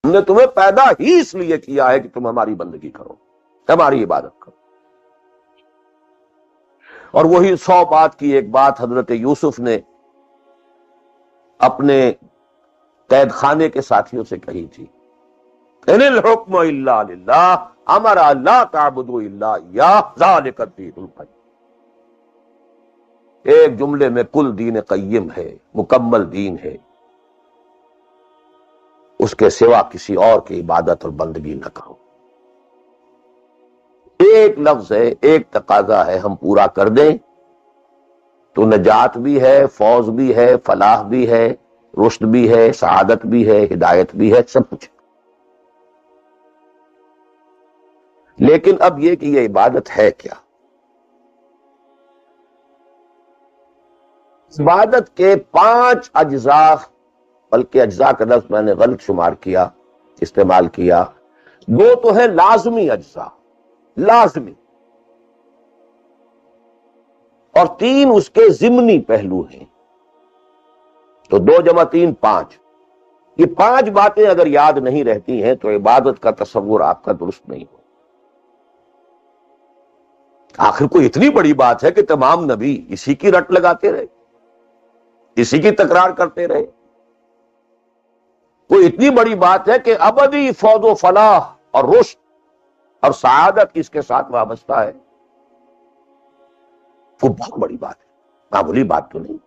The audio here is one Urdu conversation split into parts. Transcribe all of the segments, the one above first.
ہم نے تمہیں پیدا ہی اس لیے کیا ہے کہ تم ہماری بندگی کرو، ہماری عبادت کرو۔ اور وہی 100 بات کی ایک بات حضرت یوسف نے اپنے قید خانے کے ساتھیوں سے کہی تھی، ان الحکم الا للہ امر لا تعبدوا الا ایاہ ذالک الدین القیم۔ ایک جملے میں کل دین قیم ہے، مکمل دین ہے، اس کے سوا کسی اور کی عبادت اور بندگی نہ کرو۔ ایک لفظ ہے، ایک تقاضا ہے، ہم پورا کر دیں تو نجات بھی ہے، فوز بھی ہے، فلاح بھی ہے، رشد بھی ہے، سعادت بھی ہے، ہدایت بھی ہے، سب کچھ۔ لیکن اب یہ کہ یہ عبادت ہے کیا؟ عبادت کے 5 اجزاء، بلکہ اجزاء کا لفظ میں نے غلط شمار کیا، استعمال کیا۔ 2 تو ہے لازمی اجزاء، لازمی، اور 3 اس کے ضمنی پہلو ہیں۔ تو 2 جمع 3 5۔ یہ 5 باتیں اگر یاد نہیں رہتی ہیں تو عبادت کا تصور آپ کا درست نہیں ہو۔ آخر کوئی اتنی بڑی بات ہے کہ تمام نبی اسی کی رٹ لگاتے رہے، اسی کی تکرار کرتے رہے؟ کوئی اتنی بڑی بات ہے کہ ابدی فوز و فلاح اور رشد اور سعادت اس کے ساتھ وابستہ ہے؟ وہ بہت بڑی بات ہے، معمولی بات تو نہیں۔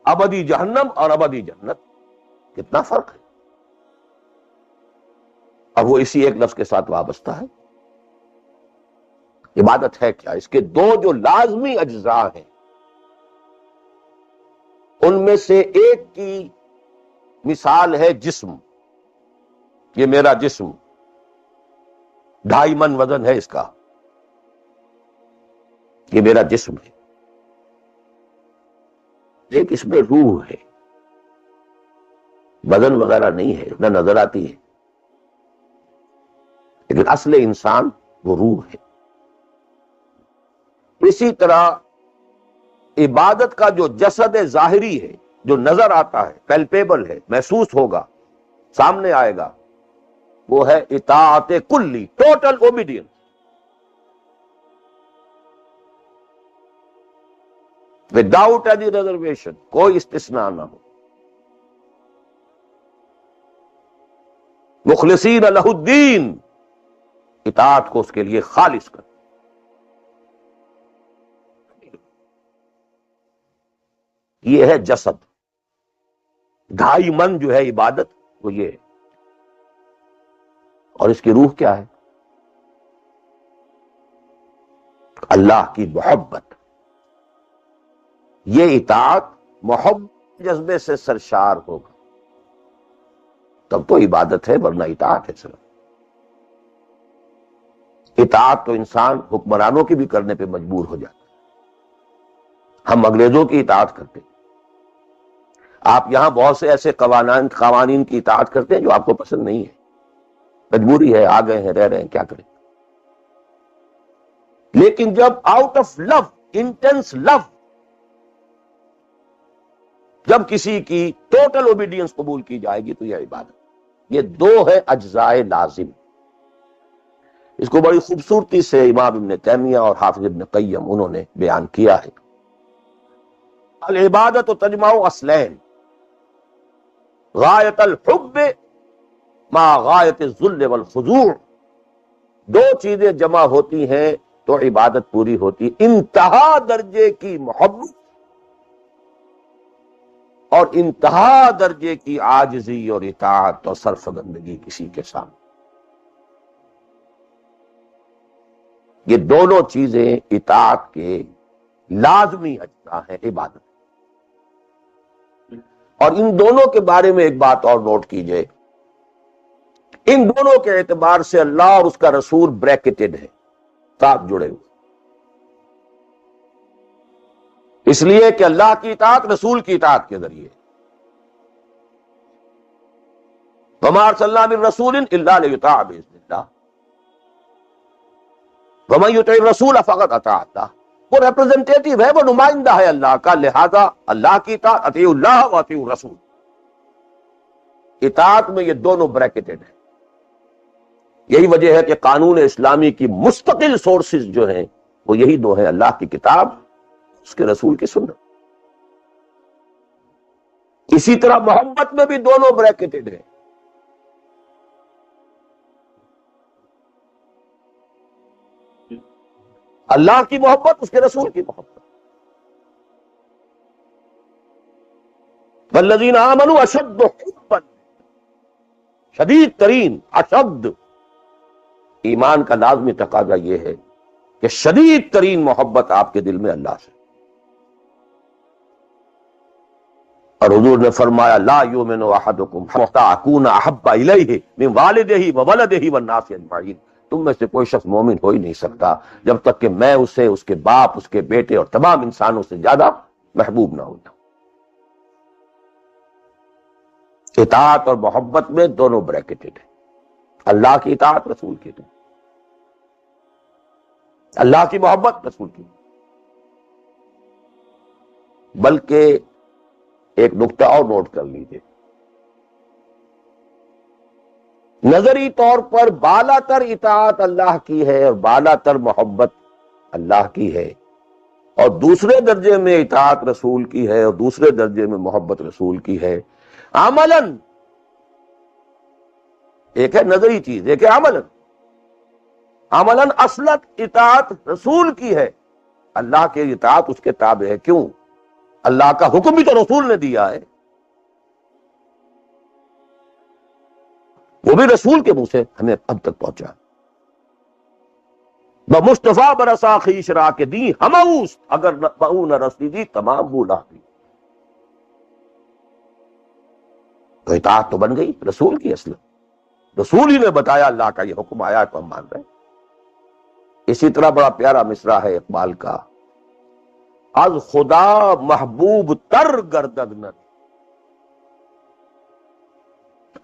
ابدی جہنم اور ابدی جنت، کتنا فرق ہے، اور وہ اسی ایک لفظ کے ساتھ وابستہ ہے۔ عبادت ہے کیا؟ اس کے 2 جو لازمی اجزاء ہیں، ان میں سے ایک کی مثال ہے جسم۔ یہ میرا جسم 2.5 من وزن ہے اس کا، یہ میرا جسم ہے۔ ایک اس میں روح ہے، بدن وغیرہ نہیں ہے، نہ نظر آتی ہے، لیکن اصل انسان وہ روح ہے۔ اسی طرح عبادت کا جو جسد ظاہری ہے، جو نظر آتا ہے، پیلپیبل ہے، محسوس ہوگا، سامنے آئے گا، وہ ہے اطاعت کلی، total obedience. Without any reservation, کوئی استثناء نہ ہو۔ مخلصین لہ الدین، اطاعت کو اس کے لیے خالص کر۔ یہ ہے جسد۔ 2.5 من جو ہے عبادت، وہ یہ ہے۔ اور اس کی روح کیا ہے؟ اللہ کی محبت۔ یہ اطاعت محبت جذبے سے سرشار ہوگا تب تو عبادت ہے، ورنہ اطاعت ہے صرف۔ اطاعت تو انسان حکمرانوں کی بھی کرنے پہ مجبور ہو جاتا ہے۔ ہم انگریزوں کی اطاعت کرتے ہیں، آپ یہاں بہت سے ایسے قوانین کی اطاعت کرتے ہیں جو آپ کو پسند نہیں ہے، مجبوری ہے، آ گئے ہیں، رہ رہے ہیں، کیا کریں۔ لیکن جب آؤٹ آف لو، انٹینس لو، جب کسی کی ٹوٹل اوبیڈینس قبول کی جائے گی تو یہ عبادت۔ یہ 2 ہے اجزاء لازم۔ اس کو بڑی خوبصورتی سے امام ابن تیمیہ اور حافظ ابن قیم انہوں نے بیان کیا ہے۔ العبادت تجمع اصلین، غایت الحب مع غایت الذل والخضوع۔ 2 چیزیں جمع ہوتی ہیں تو عبادت پوری ہوتی، انتہا درجے کی محبت اور انتہا درجے کی عاجزی اور اطاعت اور سرفگندگی کسی کے سامنے۔ یہ دونوں چیزیں اطاعت کے لازمی اجزاء ہیں عبادت۔ اور ان دونوں کے بارے میں ایک بات اور نوٹ کیجئے، ان دونوں کے اعتبار سے اللہ اور اس کا رسول بریکٹڈ ہے، ساتھ جڑے ہوئے، اس لیے کہ اللہ کی اطاعت رسول کی اطاعت کے ذریعے۔ وَمَا أَرْسَلْنَا مِن رَّسُولٍ إِلَّا لِيُطَاعَ بِإِذْنِ اللَّهِ وَمَن يُطِعِ الرَّسُولَ فَقَدْ أَطَاعَ اللَّهَ۔ وہ ریپرزنٹیٹو ہے، وہ نمائندہ ہے اللہ کا، لہذا اللہ کی اطاعت، اطیعوا اللہ واطیعوا الرسول۔ اطاعت میں یہ دونوں بریکٹڈ ہیں. یہی وجہ ہے کہ قانون اسلامی کی مستقل سورسز جو ہیں وہ یہی دو ہیں، اللہ کی کتاب، اس کے رسول کی سنت. اسی طرح محبت میں بھی دونوں بریکٹڈ ہیں. اللہ کی محبت، اس کے رسول کی محبت. والذین آمنوا اشد حبا، شدید ترین، اشد. ایمان کا لازمی تقاضا یہ ہے کہ شدید ترین محبت آپ کے دل میں اللہ سے. اور حضور نے فرمایا لا یؤمن احدکم حتی اکون احب الیہ من والدہ وولدہ والناس اجمعین. تم میں سے کوئی شخص مومن ہو ہی نہیں سکتا جب تک کہ میں اسے، اس کے باپ، اس کے بیٹے اور تمام انسانوں سے زیادہ محبوب نہ ہو جاؤں. اطاعت اور محبت میں دونوں بریکٹڈ ہیں. اللہ کی اطاعت، رسول کی اطاعت. اللہ کی محبت، رسول کی. بلکہ ایک نقطہ اور نوٹ کر لیجیے، نظری طور پر بالا تر اطاعت اللہ کی ہے اور بالا تر محبت اللہ کی ہے، اور دوسرے درجے میں اطاعت رسول کی ہے اور دوسرے درجے میں محبت رسول کی ہے. عملاً ایک ہے نظری چیز، ایک ہے عملاً. عملاً اصلت اطاعت رسول کی ہے، اللہ کے اطاعت اس کے تابع ہے. کیوں؟ اللہ کا حکم بھی تو رسول نے دیا ہے، وہ بھی رسول کے منہ سے ہمیں اب تک پہنچا. بمصطفیٰ برسا خیش را کے دی ہماؤس، اگر بہو نہ رسی دی تمام بولا دی. تو اطاعت تو بن گئی رسول کی. اصل رسول ہی نے بتایا اللہ کا یہ حکم آیا تو ہم مان رہے ہیں. اسی طرح بڑا پیارا مصرع ہے اقبال کا، از خدا محبوب تر گردد نہ،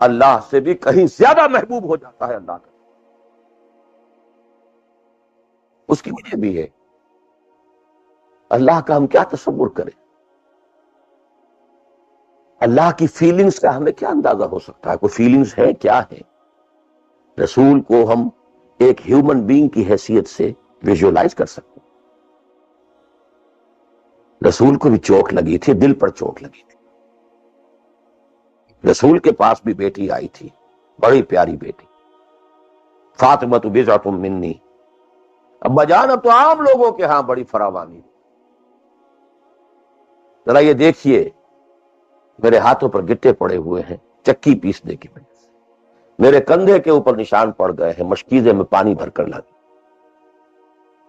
اللہ سے بھی کہیں زیادہ محبوب ہو جاتا ہے اللہ کا. اس کی وجہ بھی ہے، اللہ کا ہم کیا تصور کریں، اللہ کی فیلنگز کا ہمیں کیا اندازہ ہو سکتا ہے؟ کوئی فیلنگز ہے؟ کیا ہے؟ رسول کو ہم ایک ہیومن بینگ کی حیثیت سے ویژولائز کر سکتے ہیں. رسول کو بھی چوٹ لگی تھی، دل پر چوٹ لگی تھی. رسول کے پاس بھی بیٹی آئی تھی، بڑی پیاری بیٹی، فاطمہ بضعۃ منی. ابا جان اب تو عام لوگوں کے ہاں بڑی فراوانی. ذرا یہ دیکھیے، میرے ہاتھوں پر گٹے پڑے ہوئے ہیں چکی پیسنے کی وجہ سے، میرے کندھے کے اوپر نشان پڑ گئے ہیں، مشکیزے میں پانی بھر کر لا دی.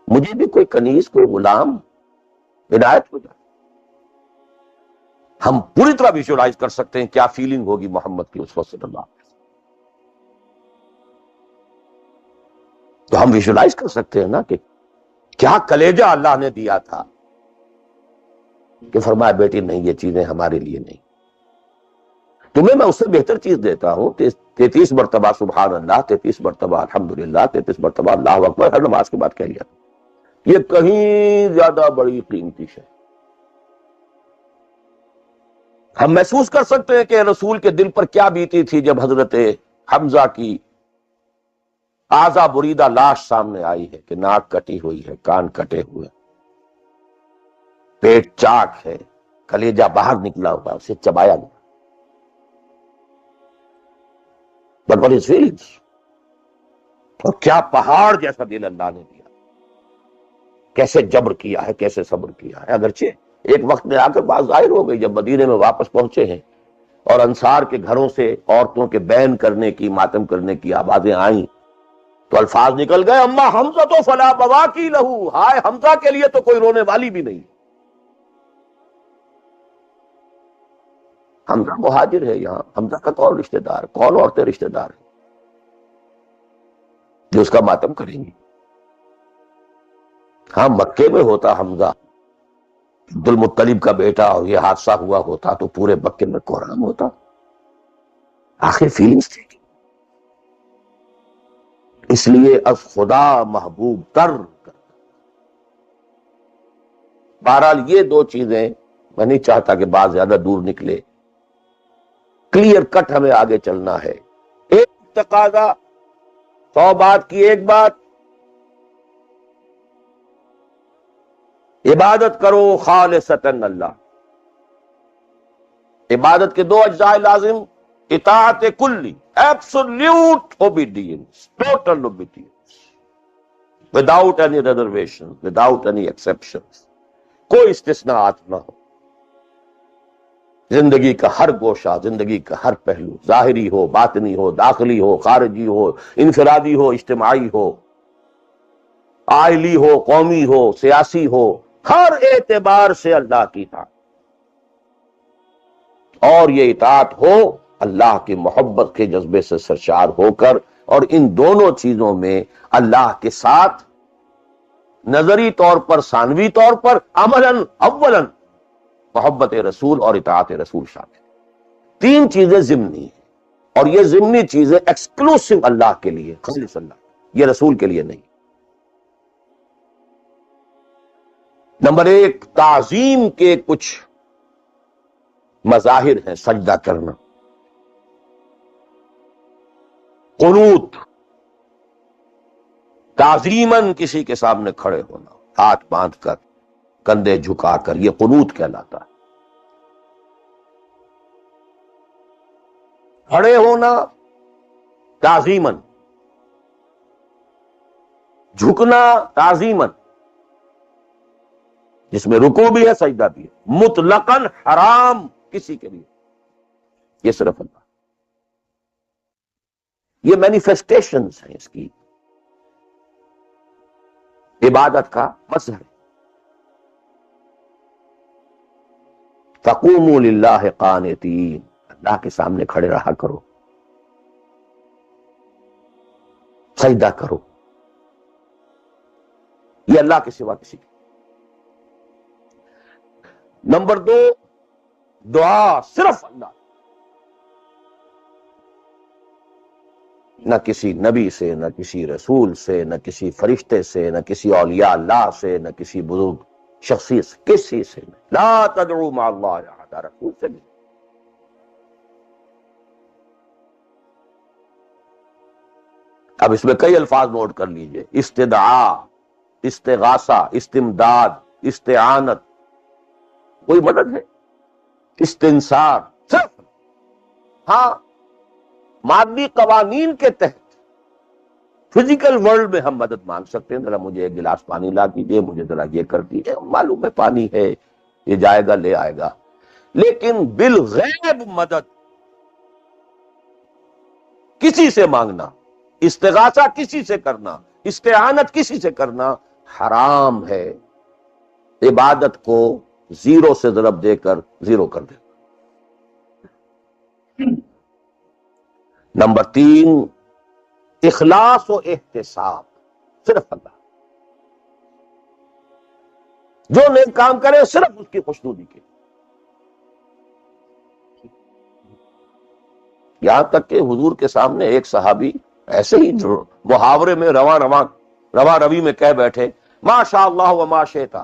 مجھے بھی کوئی کنیز، کوئی غلام عنایت ہو جائے. ہم پوری طرح ویژولائز کر سکتے ہیں کیا فیلنگ ہوگی محمد کی اس وقت صلی اللہ علیہ وسلم. تو ہم ویژولائز کر سکتے ہیں نا کہ کیا کلیجہ اللہ نے دیا تھا کہ فرمایا بیٹی نہیں، یہ چیزیں ہمارے لیے نہیں، تمہیں میں اس سے بہتر چیز دیتا ہوں. 33 مرتبہ سبحان اللہ، 33 مرتبہ الحمدللہ، 33 مرتبہ اللہ اکبر ہر نماز کے بعد کہہ لیا. یہ کہیں زیادہ بڑی قیمتی ہے. ہم محسوس کر سکتے ہیں کہ رسول کے دل پر کیا بیتی تھی جب حضرت حمزہ کی آزا بریدہ لاش سامنے آئی ہے کہ ناک کٹی ہوئی ہے، کان کٹے ہوئے، پیٹ چاک ہے، کلیجہ باہر نکلا ہوا، اسے چبایا گیا. But what is feelings؟ اور کیا پہاڑ جیسا دل اللہ نے دیا، کیسے جبر کیا ہے، کیسے صبر کیا ہے. اگرچہ ایک وقت میں آ کر بات ظاہر ہو گئی، جب مدینے میں واپس پہنچے ہیں اور انصار کے گھروں سے عورتوں کے بین کرنے کی، ماتم کرنے کی آوازیں آئیں تو الفاظ نکل گئے، اما حمزہ تو فلا بواکی لہو، ہائے حمزہ کے لیے تو کوئی رونے والی بھی نہیں. حمزہ مہاجر ہے، یہاں حمزہ کا کون رشتہ دار، کون عورتیں رشتہ دار ہیں جو اس کا ماتم کریں گی؟ ہاں مکے میں ہوتا حمزہ، عبد المطلب کا بیٹا، اور یہ حادثہ ہوا ہوتا تو پورے مکے میں کوہرام ہوتا. آخر فیلنگز تھی. اس لیے از خدا محبوب تر. بہرحال یہ دو چیزیں، میں نہیں چاہتا کہ بات زیادہ دور نکلے، کلیئر کٹ ہمیں آگے چلنا ہے. ایک تقاضا 100 بات کی ایک بات، عبادت کرو خالصتاً اللہ. عبادت کے 2 اجزاء لازم، اطاعت کلی، absolute obedience, total obedience, without any reservation, without any exception, کوئی استثناءات نہ ہو. زندگی کا ہر گوشہ، زندگی کا ہر پہلو، ظاہری ہو، باطنی ہو، داخلی ہو، خارجی ہو، انفرادی ہو، اجتماعی ہو، عائلی ہو، قومی ہو، سیاسی ہو، ہر اعتبار سے اللہ کی اطاعت. اور یہ اطاعت ہو اللہ کی محبت کے جذبے سے سرشار ہو کر، اور ان دونوں چیزوں میں اللہ کے ساتھ نظری طور پر، ثانوی طور پر، عملاً اولاً محبت رسول اور اطاعت رسول شامل. 3 چیزیں ضمنی ہیں، اور یہ ضمنی چیزیں ایکسکلوسیو اللہ کے لیے، خالص اللہ، یہ رسول کے لیے نہیں. نمبر 1، تعظیم کے کچھ مظاہر ہیں. سجدہ کرنا، قنوت، تعظیماً کسی کے سامنے کھڑے ہونا، ہاتھ باندھ کر، کندھے جھکا کر، یہ قنوت کہلاتا ہے. کھڑے ہونا تعظیماً، جھکنا تعظیماً، جس میں رکوع بھی ہے سجدہ بھی ہے، مطلقاً حرام کسی کے لیے، یہ صرف اللہ. یہ مینیفیسٹیشنز ہیں اس کی، عبادت کا مظہر. فَقُومُوا لِلَّهِ قَانِتِينَ، اللہ کے سامنے کھڑے رہا کرو، سجدہ کرو. یہ اللہ کے سوا کسی کی. نمبر 2، دعا صرف اللہ، نہ کسی نبی سے، نہ کسی رسول سے، نہ کسی فرشتے سے، نہ کسی اولیاء اللہ سے، نہ کسی بزرگ شخصیت سے، کسی سے نہیں. لا تدعو مع اللہ احدا، رسول سے بھی. اب اس میں کئی الفاظ نوٹ کر لیجئے: استدعاء، استغاثہ، استمداد، استعانت، کوئی مدد ہے، استنصار، صرف. ہاں، مادی قوانین کے تحت فزیکل ورلڈ میں ہم مدد مانگ سکتے ہیں، ذرا مجھے ایک گلاس پانی لا دیجیے، مجھے ذرا یہ کر دیجیے، معلوم ہے پانی ہے، یہ جائے گا لے آئے گا. لیکن بالغیب مدد کسی سے مانگنا، استغاثہ کسی سے کرنا، استعانت کسی سے کرنا حرام ہے. عبادت کو 0 سے ضرب دے کر 0 کر دے. نمبر 3، اخلاص و احتساب، صرف اللہ. جو نیک کام کرے صرف اس کی خوشنودی کے. یہاں تک کہ حضور کے سامنے ایک صحابی ایسے ہی محاورے میں رواں روی میں کہہ بیٹھے: ما شاء اللہ و ما شئت،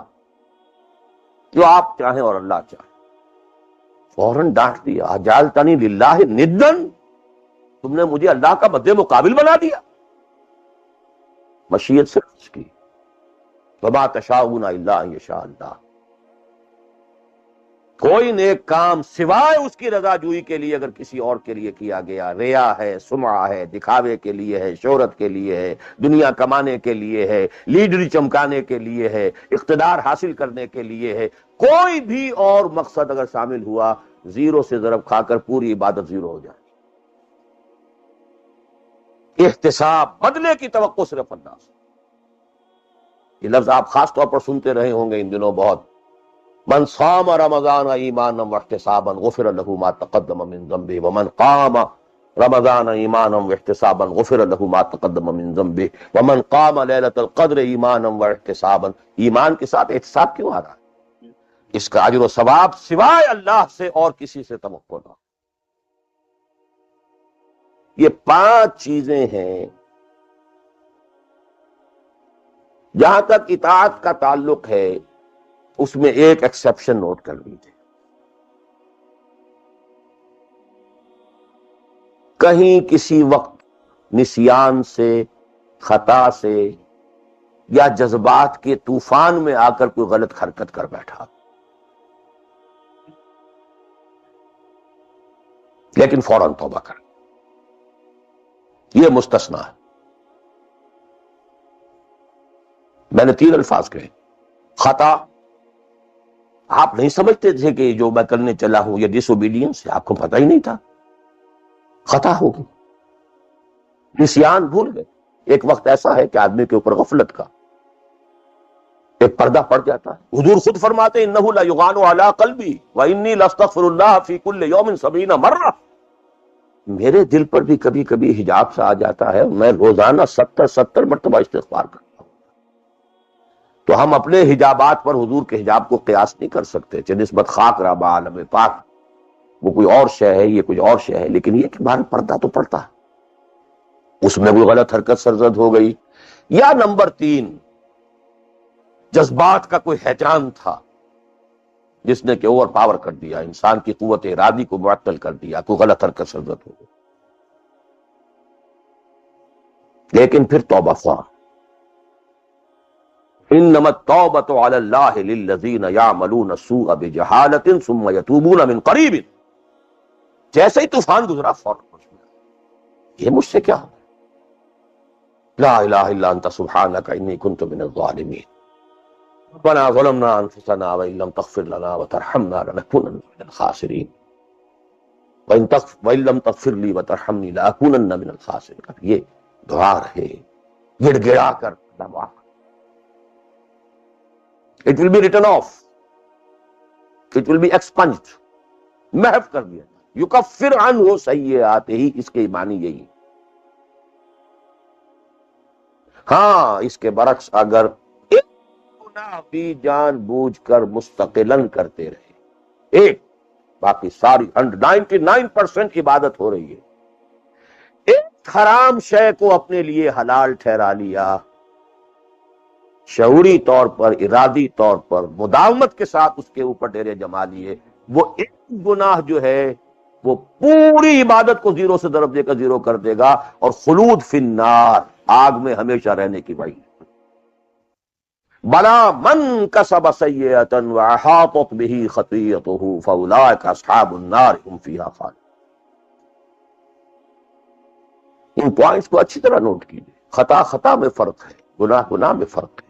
جو آپ چاہیں اور اللہ چاہے. فوراً ڈانٹ دیا: اجعلتنی للہ ندن، تم نے مجھے اللہ کا مد مقابل بنا دیا. مشیت صرف اس کی. وما تشاءون الا ان یشاء اللہ. کوئی نیک کام سوائے اس کی رضا جوئی کے لیے اگر کسی اور کے لیے کیا گیا، ریا ہے، سمعہ ہے، دکھاوے کے لیے ہے، شہرت کے لیے ہے، دنیا کمانے کے لیے ہے، لیڈری چمکانے کے لیے ہے، اقتدار حاصل کرنے کے لیے ہے، کوئی بھی اور مقصد اگر شامل ہوا، 0 سے ضرب کھا کر پوری عبادت 0 ہو جائے. احتساب، بدلے کی توقع صرف اللہ سے. یہ لفظ آپ خاص طور پر سنتے رہے ہوں گے ان دنوں بہت: من صام رمضان ایمانا واحتسابا غفر له ما تقدم من ذنبه ومن قام رمضان ایمانا واحتسابا غفر له ما تقدم من ذنبه ومن قام ليلة القدر ایمانا واحتسابا. ایمان کے ساتھ احتساب کیوں آ رہا ہے؟ اس کا اجر و ثواب سوائے اللہ سے اور کسی سے توقع نہ. یہ 5 چیزیں ہیں. جہاں تک اطاعت کا تعلق ہے اس میں ایک ایکسیپشن نوٹ کر لیجیے. کہیں کسی وقت نسیان سے، خطا سے یا جذبات کے طوفان میں آ کر کوئی غلط حرکت کر بیٹھا، لیکن فوراً توبہ کر، یہ مستثنا ہے۔ میں نے 3 الفاظ کہے، خطا، آپ نہیں سمجھتے تھے کہ جو میں کرنے چلا ہوں یہ ڈس اوبیڈینس ہے، آپ کو پتہ ہی نہیں تھا، خطا ہوگی۔ نسیان، بھول گئے۔ ایک وقت ایسا ہے کہ آدمی کے اوپر غفلت کا ایک پردہ پڑ جاتا ہے۔ حضور خود فرماتے ہیں انہ لیغان علی قلبی وانی لاستغفر اللہ فی کل یوم 70 مرہ، میرے دل پر بھی کبھی کبھی حجاب سا آ جاتا ہے، میں روزانہ 70 مرتبہ استغفار کرتا ہوں۔ تو ہم اپنے حجابات پر حضور کے حجاب کو قیاس نہیں کر سکتے، چہ نسبت خاک رہا بعالم پاک، وہ کوئی اور شے ہے، یہ کچھ اور شے ہے، لیکن یہ کہ بہر پردہ تو پڑتا ہے، اس میں کوئی غلط حرکت سرزد ہو گئی۔ یا نمبر 3، جذبات کا کوئی ہیجان تھا جس نے کہ اوور پاور کر دیا، انسان کی قوت ارادی کو معطل کر دیا، کوئی غلط حرکت سرزد ہو گئی، لیکن پھر توبہ خواہ۔ انما التوبۃ علی اللہ للذین یعملون السوء بجہالۃ ثم یتوبون من قریب، جیسے ہی طوفان گزرا فوراً پہنچ گیا، یہ مجھ سے کیا ہو، لا الہ الا انت سبحانک انی کنت من الظالمین، ربنا ظلمنا انفسنا وان لم تغفر لنا وترحمنا لنکونن من الخاسرین وان لم تغفر لی وترحمنی لاکونن من الخاسرین۔ یہ دعا ہے، گڑ گڑا کر اللہ معاف، it will be written off, it will be expunged، محو کر دیا، یکفر عنہ سیئاتہ، اس کے معنی یہی۔ ہاں اس کے برعکس اگر ایک گناہ بھی جان بوجھ کر مستقلاً کرتے رہے، ایک، باقی ساری 99% عبادت ہو رہی ہے، ایک حرام شے کو اپنے لیے حلال ٹھہرا لیا، شعوری طور پر، ارادی طور پر مداومت کے ساتھ اس کے اوپر ڈیرے جما لیے، وہ ایک گناہ جو ہے وہ پوری عبادت کو 0 سے ضرب دے کر 0 کر دے گا، اور خلود فی النار، آگ میں ہمیشہ رہنے کی وعید۔ بلا من کسب سیئۃ واحاطت بہ خطیئتہ فاولئک اصحاب النار هم فیہا خالدون۔ ان پوائنٹس کو اچھی طرح نوٹ کیجیے، خطا خطا میں فرق ہے، گناہ گناہ میں فرق ہے۔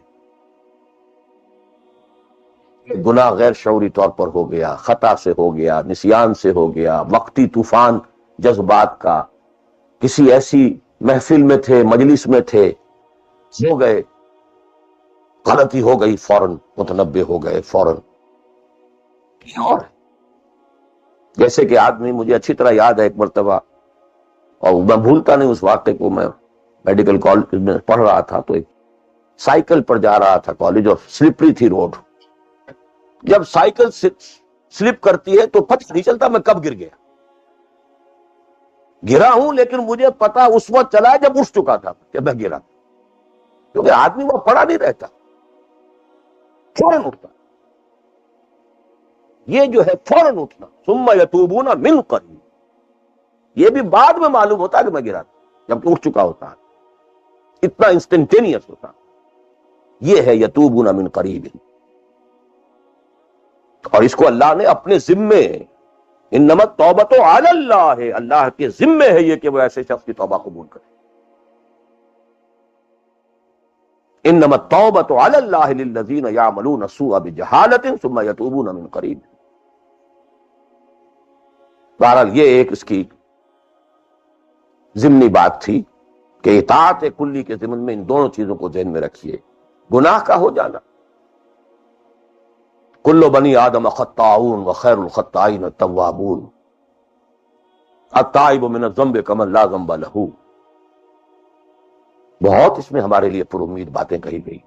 گناہ غیر شعوری طور پر ہو گیا، خطا سے ہو گیا، نسیان سے ہو گیا، وقتی طوفان جذبات کا، کسی ایسی محفل میں تھے، مجلس میں تھے، ہو گئے، غلطی ہو گئی، فوراً متنبہ ہو گئے، فوراً۔ اور جیسے کہ آدمی، مجھے اچھی طرح یاد ہے ایک مرتبہ، اور میں بھولتا نہیں اس واقعے کو، میں میڈیکل کالج میں پڑھ رہا تھا، تو ایک سائیکل پر جا رہا تھا کالج، اور سلپری تھی روڈ، جب سائیکل سلپ کرتی ہے تو پتہ نہیں چلتا میں کب گر گیا، گرا ہوں لیکن مجھے پتا اس وقت چلا جب اٹھ چکا تھا کہ میں گرا، کیونکہ آدمی وہ پڑا نہیں رہتا، فوراً اٹھتا، یہ جو ہے فوراً اٹھنا، ثم یتوبون من قریب، یہ بھی بعد میں معلوم ہوتا کہ میں گرا تھا، جب کہ اٹھ چکا ہوتا، اتنا انسٹنٹینیس ہوتا، یہ ہے یتوبون من قریب۔ اور اس کو اللہ نے اپنے ذمے، انما التوبۃ علی اللہ، اللہ کے ذمے ہے یہ کہ وہ ایسے شخص کی توبہ قبول کرے۔ انما التوبۃ علی اللہ للذین یعملون السوء بجہالۃ ثم یتوبون من قریب۔ بہرحال یہ ایک اس کی ضمنی بات تھی کہ اطاعت کلی کے ضمن میں ان دونوں چیزوں کو ذہن میں رکھیے، گناہ کا ہو جانا، کل بنی آدم خطاؤون وخیر الخطائین التوابون، التائب من الذنب کمن لا ذنب لہ، بہت اس میں ہمارے لیے پر امید باتیں کہی گئی۔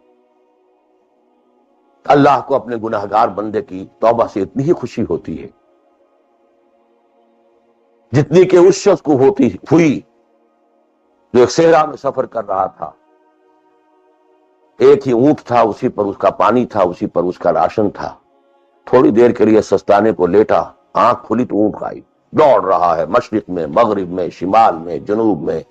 اللہ کو اپنے گناہگار بندے کی توبہ سے اتنی ہی خوشی ہوتی ہے جتنی کہ اس شخص کو ہوئی جو ایک صحرا میں سفر کر رہا تھا، ایک ہی اونٹ تھا، اسی پر اس کا پانی تھا، اسی پر اس کا راشن تھا، تھوڑی دیر کے لیے سستانے کو لیٹا، آنکھ کھلی تو اونٹ آئی، دوڑ رہا ہے مشرق میں، مغرب میں، شمال میں، جنوب میں،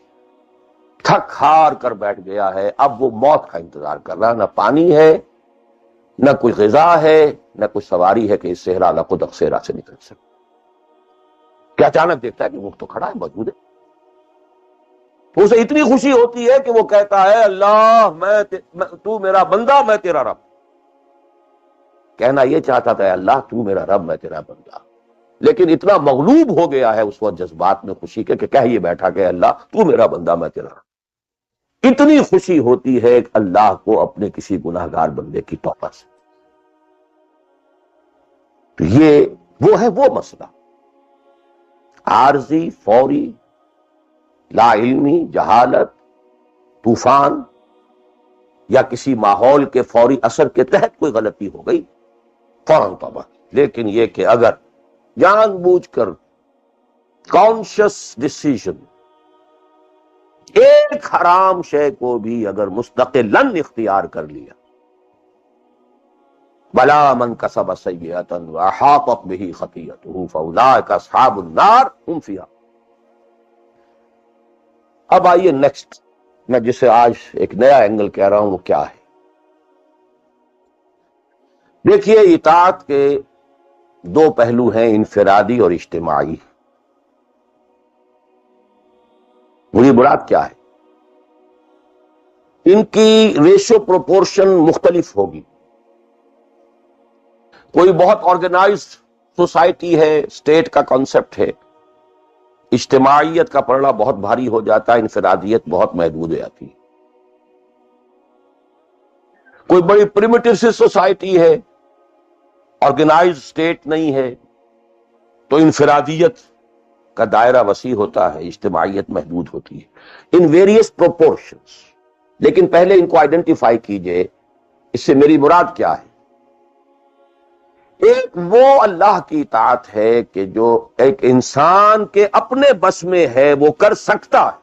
تھک ہار کر بیٹھ گیا ہے. اب وہ موت کا انتظار کر رہا، نہ پانی ہے، نہ کوئی غذا ہے، نہ کوئی سواری ہے کہ اس صحرا لقد صحرا سے نکل سکے. کیا اچانک دیکھتا ہے کہ وہ تو کھڑا ہے، موجود ہے. تو اسے اتنی خوشی ہوتی ہے کہ وہ کہتا ہے اللہ تو میرا بندہ، میں تیرا رب. کہنا یہ چاہتا تھا اللہ تو میرا رب، میں تیرا بندہ، لیکن اتنا مغلوب ہو گیا ہے اس وقت جذبات میں خوشی کے کہ کہہ یہ بیٹھا کہ اللہ تو میرا بندہ، میں تیرا رب. اتنی خوشی ہوتی ہے کہ اللہ کو اپنے کسی گناہگار بندے کی توبہ سے. تو یہ وہ ہے وہ مسئلہ عارضی، فوری، لا علمی، جہالت، طوفان یا کسی ماحول کے فوری اثر کے تحت کوئی غلطی ہو گئی فوراً توبہ. لیکن یہ کہ اگر جان بوجھ کر کانشس ڈیسیژن ایک حرام شے کو بھی اگر مستقلاً اختیار کر لیا، بلا من کسب سیئۃ واحاطت بہ خطیئتہ فاولئک اصحاب النار هم فیہا. اب آئیے نیکسٹ، میں جسے آج ایک نیا اینگل کہہ رہا ہوں وہ کیا ہے. دیکھیے اطاعت کے دو پہلو ہیں، انفرادی اور اجتماعی. مجھے مراد کیا ہے؟ ان کی ریشو پروپورشن مختلف ہوگی. کوئی بہت آرگنائزڈ سوسائٹی ہے، اسٹیٹ کا کانسیپٹ ہے، اجتماعیت کا پڑھنا بہت بھاری ہو جاتا ہے، انفرادیت بہت محدود ہو جاتی ہے. کوئی بڑی پریمیٹو سی سوسائٹی ہے، آرگنائزڈ اسٹیٹ نہیں ہے، تو انفرادیت کا دائرہ وسیع ہوتا ہے، اجتماعیت محدود ہوتی ہے. In various proportions. لیکن پہلے ان کو آئیڈینٹیفائی کیجئے، اس سے میری مراد کیا ہے. ایک وہ اللہ کی اطاعت ہے کہ جو ایک انسان کے اپنے بس میں ہے، وہ کر سکتا ہے.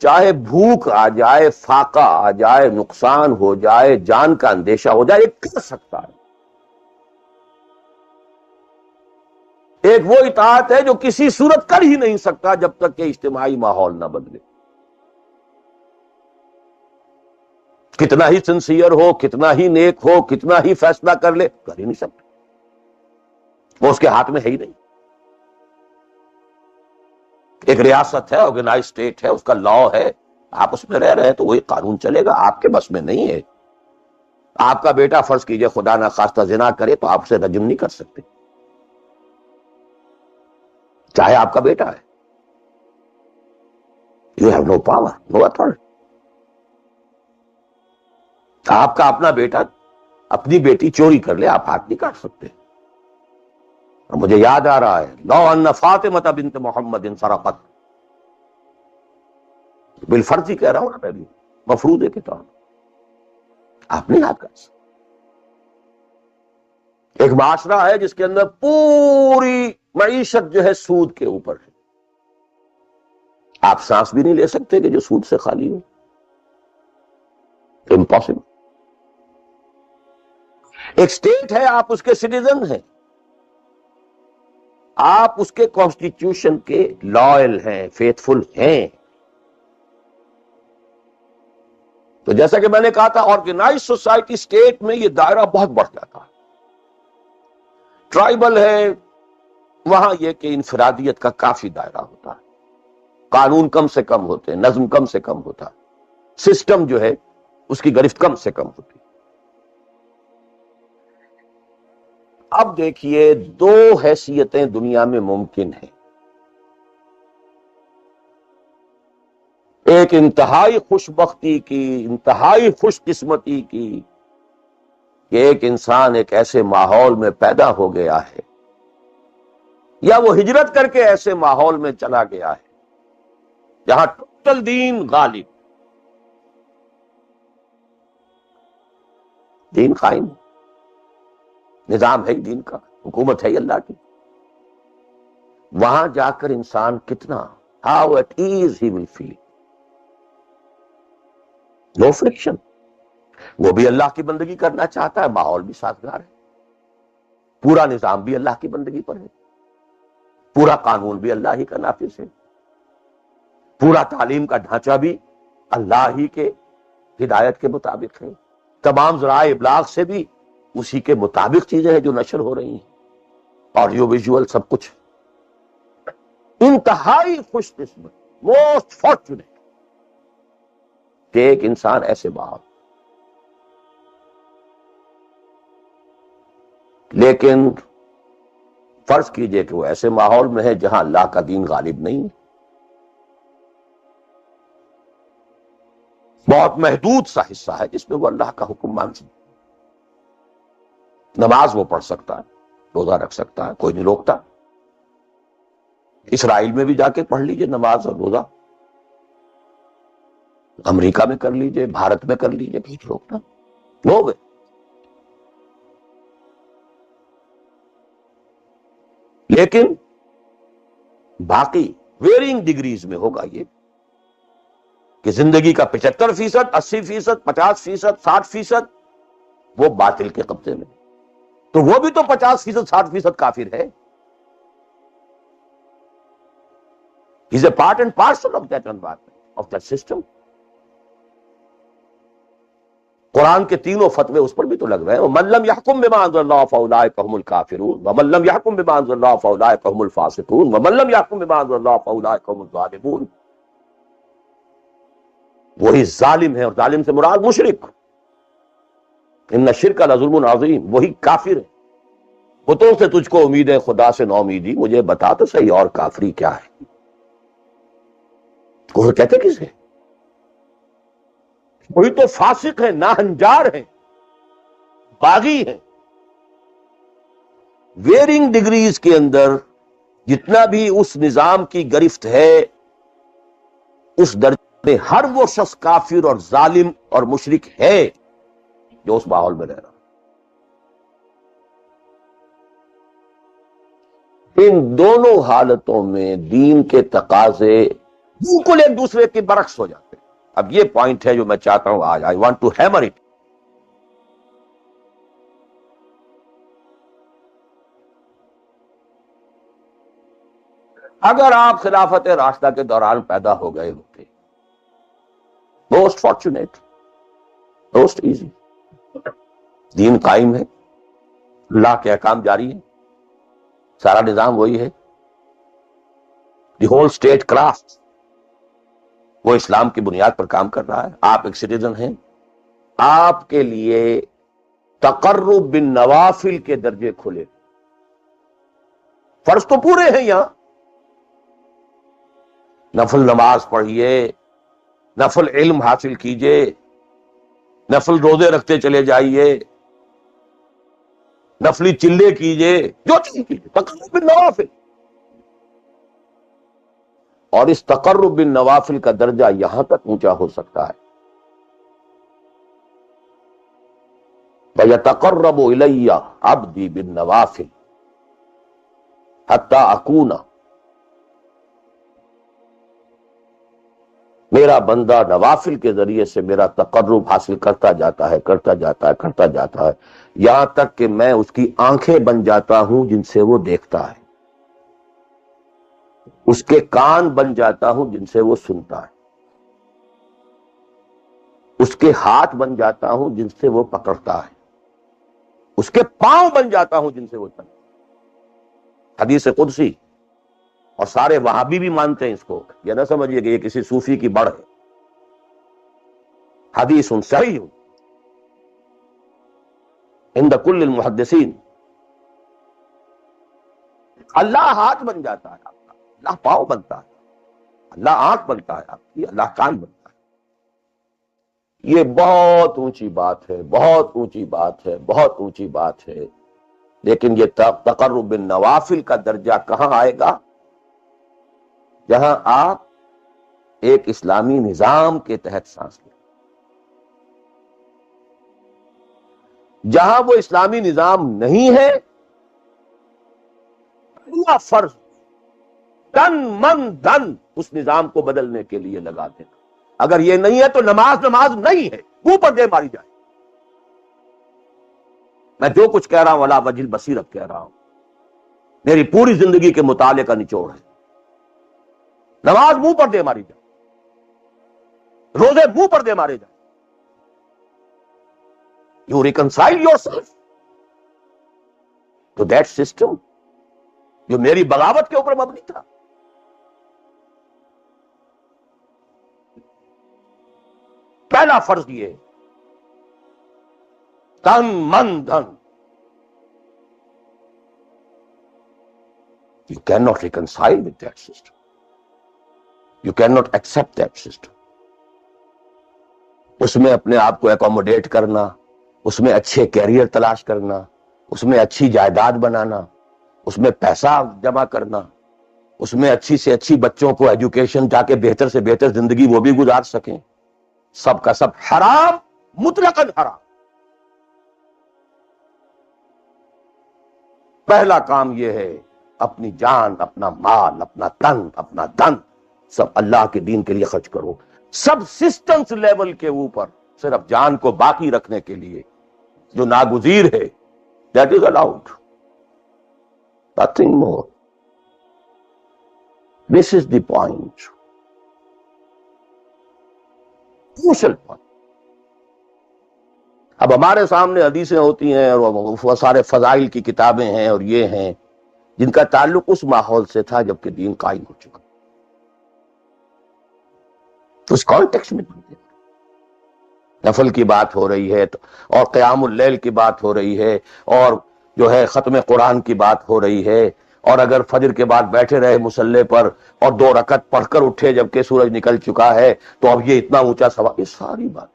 چاہے بھوک آ جائے، فاقہ آ جائے، نقصان ہو جائے، جان کا اندیشہ ہو جائے، یہ کر سکتا ہے. ایک وہ اطاعت ہے جو کسی صورت کر ہی نہیں سکتا جب تک کہ اجتماعی ماحول نہ بدلے. کتنا ہی سنسیئر ہو، کتنا ہی نیک ہو، کتنا ہی فیصلہ کر لے، کر ہی نہیں سکتا. وہ اس کے ہاتھ میں ہے ہی نہیں. ایک ریاست ہے، آرگنائز اسٹیٹ ہے، اس کا لا ہے، آپ اس میں رہ رہے ہیں تو وہی قانون چلے گا. آپ کے بس میں نہیں ہے. آپ کا بیٹا فرض کیجئے خدا نہ خواستہ زنا کرے تو آپ اسے رجم نہیں کر سکتے، چاہے آپ کا بیٹا ہے. You have no power, no authority. آپ کا اپنا بیٹا اپنی بیٹی چوری کر لے، آپ ہاتھ نہیں کاٹ سکتے. مجھے یاد آ رہا ہے لو ان فاطمہ بنت محمد سرقت، بالفرض ہی کہہ رہا ہوں نا، میں بھی مفروضے کے طور آپ نہیں ہاتھ کاٹ سکتے. ایک معاشرہ ہے جس کے اندر پوری معیشت جو ہے سود کے اوپر ہے. آپ سانس بھی نہیں لے سکتے کہ جو سود سے خالی ہو. امپاسبل. ایک اسٹیٹ ہے، آپ اس کے سٹیزن ہیں، آپ اس کے کانسٹیٹیوشن کے لائل ہیں، فیتھفل ہیں. تو جیسا کہ میں نے کہا تھا، آرگنائز سوسائٹی اسٹیٹ میں یہ دائرہ بہت بڑھ جاتا ہے. ٹرائبل ہے، وہاں یہ کہ انفرادیت کا کافی دائرہ ہوتا ہے، قانون کم سے کم ہوتے ہیں، نظم کم سے کم ہوتا ہے، سسٹم جو ہے اس کی گرفت کم سے کم ہوتی ہے. اب دیکھیے دو حیثیتیں دنیا میں ممکن ہیں. ایک انتہائی خوش بختی کی، انتہائی خوش قسمتی کی کہ ایک انسان ایک ایسے ماحول میں پیدا ہو گیا ہے، یا وہ ہجرت کر کے ایسے ماحول میں چلا گیا ہے جہاں ٹوٹل دین غالب، دین قائم، نظام ہے دین کا، حکومت ہے اللہ کی. وہاں جا کر انسان کتنا how eight as he will feel. No friction. وہ بھی اللہ کی بندگی کرنا چاہتا ہے، ماحول بھی سازگار ہے، پورا نظام بھی اللہ کی بندگی پر ہے، پورا قانون بھی اللہ ہی کا نافذ ہے، پورا تعلیم کا ڈھانچہ بھی اللہ ہی کے ہدایت کے مطابق ہے، تمام ذرائع ابلاغ سے بھی اسی کے مطابق چیزیں ہیں جو نشر ہو رہی ہیں، آڈیو ویژول سب کچھ۔ انتہائی خوش قسمت، موسٹ فارچونیٹ کہ ایک انسان ایسے ماحول، لیکن فرض کیجئے کہ وہ ایسے ماحول میں ہے جہاں اللہ کا دین غالب نہیں ہے، بہت محدود سا حصہ ہے جس میں وہ اللہ کا حکم مان سکتا، نماز وہ پڑھ سکتا ہے، روزہ رکھ سکتا ہے، کوئی نہیں روکتا۔ اسرائیل میں بھی جا کے پڑھ لیجئے نماز اور روزہ، امریکہ میں کر لیجئے، بھارت میں کر لیجئے، کوئی نہیں روکتا، نو وے۔ لیکن باقی ویرینگ ڈگریز میں ہوگا یہ کہ زندگی کا 75%، 80%، 50%، 60% وہ باطل کے قبضے میں، تو وہ بھی تو 50%، 60% کافر ہے۔ He's a part and parcel of that environment, of that system۔ قرآن کے تینوں فتوے اس پر بھی تو لگ رہے ہیں، وَمَن لَّمْ يَحْكُم بِمَا أَنزَلَ اللَّهُ فَأُولَٰئِكَ هُمُ الْكَافِرُونَ وَمَن لَّمْ يَحْكُم بِمَا أَنزَلَ اللَّهُ فَأُولَٰئِكَ هُمُ الْفَاسِقُونَ وَمَن لَّمْ يَحْكُم بِمَا أَنزَلَ اللَّهُ فَأُولَٰئِكَ هُمُ الظَّالِمُونَ۔ وہی ظالم ہے، اور ظالم سے مراد مشرک، ان الشرک لظلم عظیم، وہی کافر ہے۔ بتوں سے تجھ کو امید ہے، خدا سے نو امیدی، مجھے بتا تو صحیح اور کافری کیا ہے؟ وہ کہتے کسے؟ وہی تو فاسق ہے، ناہنجار ہے، باغی ہے۔ ویرنگ ڈگریز کے اندر جتنا بھی اس نظام کی گرفت ہے، اس درجے میں ہر وہ شخص کافر اور ظالم اور مشرک ہے جو اس ماحول میں رہ رہا۔ ان دونوں حالتوں میں دین کے تقاضے بالکل ایک دوسرے کے برعکس ہو جاتے ہیں۔ اب یہ پوائنٹ ہے جو میں چاہتا ہوں آج، I want to hammer it. اگر آپ خلافت راشدہ کے دوران پیدا ہو گئے ہوتے، موسٹ فارچونیٹ، موسٹ ایزی، دین قائم ہے، اللہ کے احکام جاری ہیں، سارا نظام وہی ہے، دی ہول اسٹیٹ کرافٹ وہ اسلام کی بنیاد پر کام کر رہا ہے، آپ ایک سٹیزن ہیں، آپ کے لیے تقرب بالنوافل کے درجے کھلے، فرض تو پورے ہیں یہاں، نفل نماز پڑھیے، نفل علم حاصل کیجئے، نفل روزے رکھتے چلے جائیے، نفلی چلے کیجئے، جو چیز کیجئے، تقرب بالنوافل۔ اور اس تقرب بالنوافل کا درجہ یہاں تک اونچا ہو سکتا ہے، وَيَتَقَرَّبُ إِلَيَّ عَبْدِي بِالنَّوَافِلِ حَتَّى أَكُونَ، میرا بندہ نوافل کے ذریعے سے میرا تقرب حاصل کرتا جاتا ہے، کرتا جاتا ہے، کرتا جاتا ہے، یہاں تک کہ میں اس کی آنکھیں بن جاتا ہوں جن سے وہ دیکھتا ہے، اس کے کان بن جاتا ہوں جن سے وہ سنتا ہے، اس کے ہاتھ بن جاتا ہوں جن سے وہ پکڑتا ہے، اس کے پاؤں بن جاتا ہوں جن سے وہ چلتا ہے۔ حدیث قدسی، اور سارے وہابی بھی مانتے ہیں اس کو، یہ نہ سمجھیے کہ یہ کسی صوفی کی بڑھ ہے، حدیث صحیح عند کل المحدثین۔ اللہ ہاتھ بن جاتا ہے آپ کا، اللہ پاؤں بنتا ہے، اللہ آنکھ بنتا ہے آپ کی، اللہ کان بنتا ہے۔ یہ بہت اونچی بات ہے، بہت اونچی بات ہے، بہت اونچی بات ہے، لیکن یہ تقرب بالنوافل کا درجہ کہاں آئے گا؟ جہاں آپ ایک اسلامی نظام کے تحت سانس لیں، جہاں وہ اسلامی نظام نہیں ہے، پورا فرض تن من دھن اس نظام کو بدلنے کے لیے لگا دینا۔ اگر یہ نہیں ہے تو نماز نہیں ہے، منہ پر دے ماری جائے۔ میں جو کچھ کہہ رہا ہوں علی وجہ البصیرت کہہ رہا ہوں، میری پوری زندگی کے مطالعے کا نچوڑ ہے۔ نماز منہ پر دے ماری جائے، روزے منہ پر دے مارے جائے، you reconcile yourself to that system جو میری بغاوت کے اوپر مبنی تھا۔ پہلا فرض یہ تن من دھن، you cannot reconcile with that system, you cannot accept that system۔ اس میں اپنے آپ کو اکوموڈیٹ کرنا، اس میں اچھے کیریئر تلاش کرنا، اس میں اچھی جائیداد بنانا، اس میں پیسہ جمع کرنا، اس میں اچھی سے اچھی بچوں کو ایجوکیشن جا کے بہتر سے بہتر زندگی وہ بھی گزار سکیں، سب کا سب حرام، مطلقاً حرام۔ پہلا کام یہ ہے اپنی جان، اپنا مال، اپنا تن، اپنا دھن سب اللہ کے دین کے لیے خرچ کرو۔ سب سسٹمز لیول کے اوپر صرف جان کو باقی رکھنے کے لیے جو ناگزیر ہے، that is allowed, nothing more. This is the point, crucial point۔ اب ہمارے سامنے حدیثیں ہوتی ہیں اور وہ سارے فضائل کی کتابیں ہیں اور یہ ہیں جن کا تعلق اس ماحول سے تھا جبکہ دین قائم ہو چکا، اس کانٹیکسٹ میں نفل کی بات ہو رہی ہے اور قیام اللیل کی بات ہو رہی ہے اور جو ہے ختم قرآن کی بات ہو رہی ہے، اور اگر فجر کے بعد بیٹھے رہے مصلے پر اور 2 رکعت پڑھ کر اٹھے جبکہ سورج نکل چکا ہے تو اب یہ اتنا اونچا ثواب، یہ ساری بات،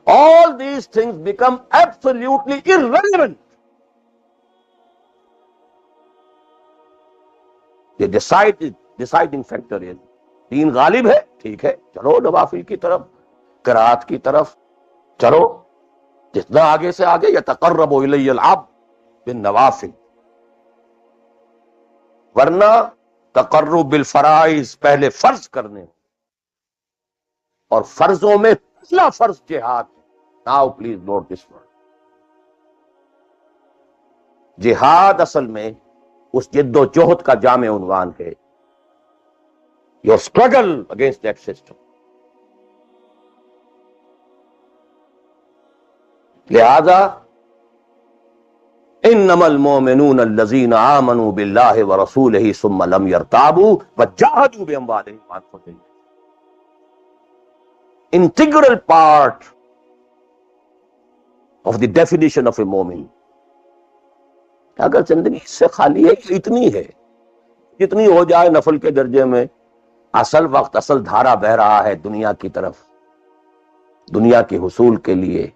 all these things become absolutely irrelevant۔ یہ deciding factor ہے، دین غالب ہے، ٹھیک ہے، چلو نوافل کی طرف، قرات کی طرف چلو، جتنا آگے سے آگے یتقرب الی العبد بالنوافل، ورنہ تقرب بالفرائض پہلے فرض کرنے، اور فرضوں میں پہلا فرض جہاد۔ Now please note this word, جہاد اصل میں اس جد و جہد کا جامع عنوان ہے، your struggle against that system۔ لہذا انما المؤمنون الذین آمنوا باللہ ورسولہ ثم لم يرتابوا وجاہدوا باموالہم وانفسہم، integral part of the definition of a مومن۔ اگر زندگی اس سے خالی ہے، یہ اتنی ہے جتنی ہو جائے نفل کے درجے میں، اصل وقت، اصل دھارا بہ رہا ہے دنیا کی طرف، دنیا کے حصول کے لیے،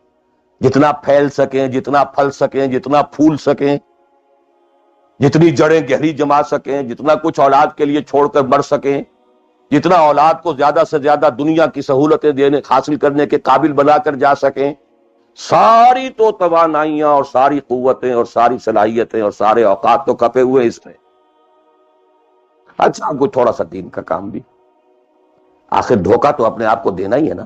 جتنا پھیل سکیں، جتنا پھل سکیں، جتنا پھول سکیں، جتنی جڑیں گہری جما سکیں، جتنا کچھ اولاد کے لیے چھوڑ کر مر سکیں، جتنا اولاد کو زیادہ سے زیادہ دنیا کی سہولتیں دینے حاصل کرنے کے قابل بنا کر جا سکیں، ساری تو توانائیاں اور ساری قوتیں اور ساری صلاحیتیں اور سارے اوقات تو کپے ہوئے اس میں۔ اچھا کوئی تھوڑا سا دین کا کام بھی، آخر دھوکہ تو اپنے آپ کو دینا ہی ہے نا۔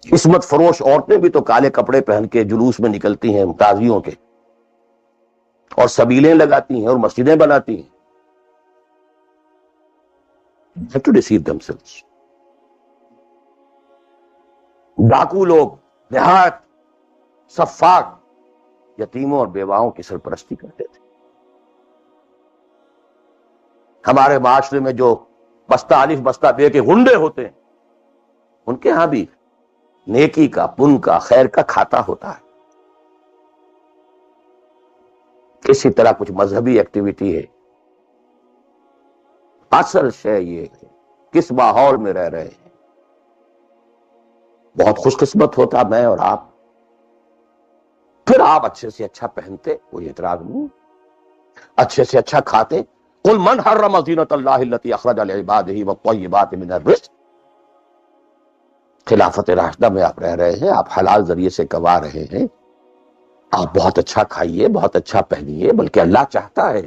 عصمت فروش عورتیں بھی تو کالے کپڑے پہن کے جلوس میں نکلتی ہیں تازیوں کے، اور سبیلیں لگاتی ہیں اور مسجدیں بناتی ہیں۔ They have to deceive themselves۔ ڈاکو لوگ نہایت سفاک یتیموں اور بیواؤں کی سرپرستی کرتے تھے۔ ہمارے معاشرے میں جو بستہ الف بستہ بے کے غنڈے ہوتے ہیں، ان کے ہاں بھی نیکی کا، پن کا، خیر کا کھاتا ہوتا ہے۔ کسی طرح کچھ مذہبی ایکٹیویٹی ہے، اصل شے یہ ہے کس ماحول میں رہ رہے ہیں۔ بہت خوش قسمت ہوتا میں اور آپ، پھر آپ اچھے سے اچھا پہنتے، کوئی اعتراض نہیں، اچھے سے اچھا کھاتے۔ قل من حرم زینۃ اللہ التی اخرج لعبادہ والطیبات من الرزق۔ خلافت راشدہ میں آپ رہ رہے ہیں، آپ حلال ذریعے سے کما رہے ہیں، آپ بہت اچھا کھائیے، بہت اچھا پہنیے، بلکہ اللہ چاہتا ہے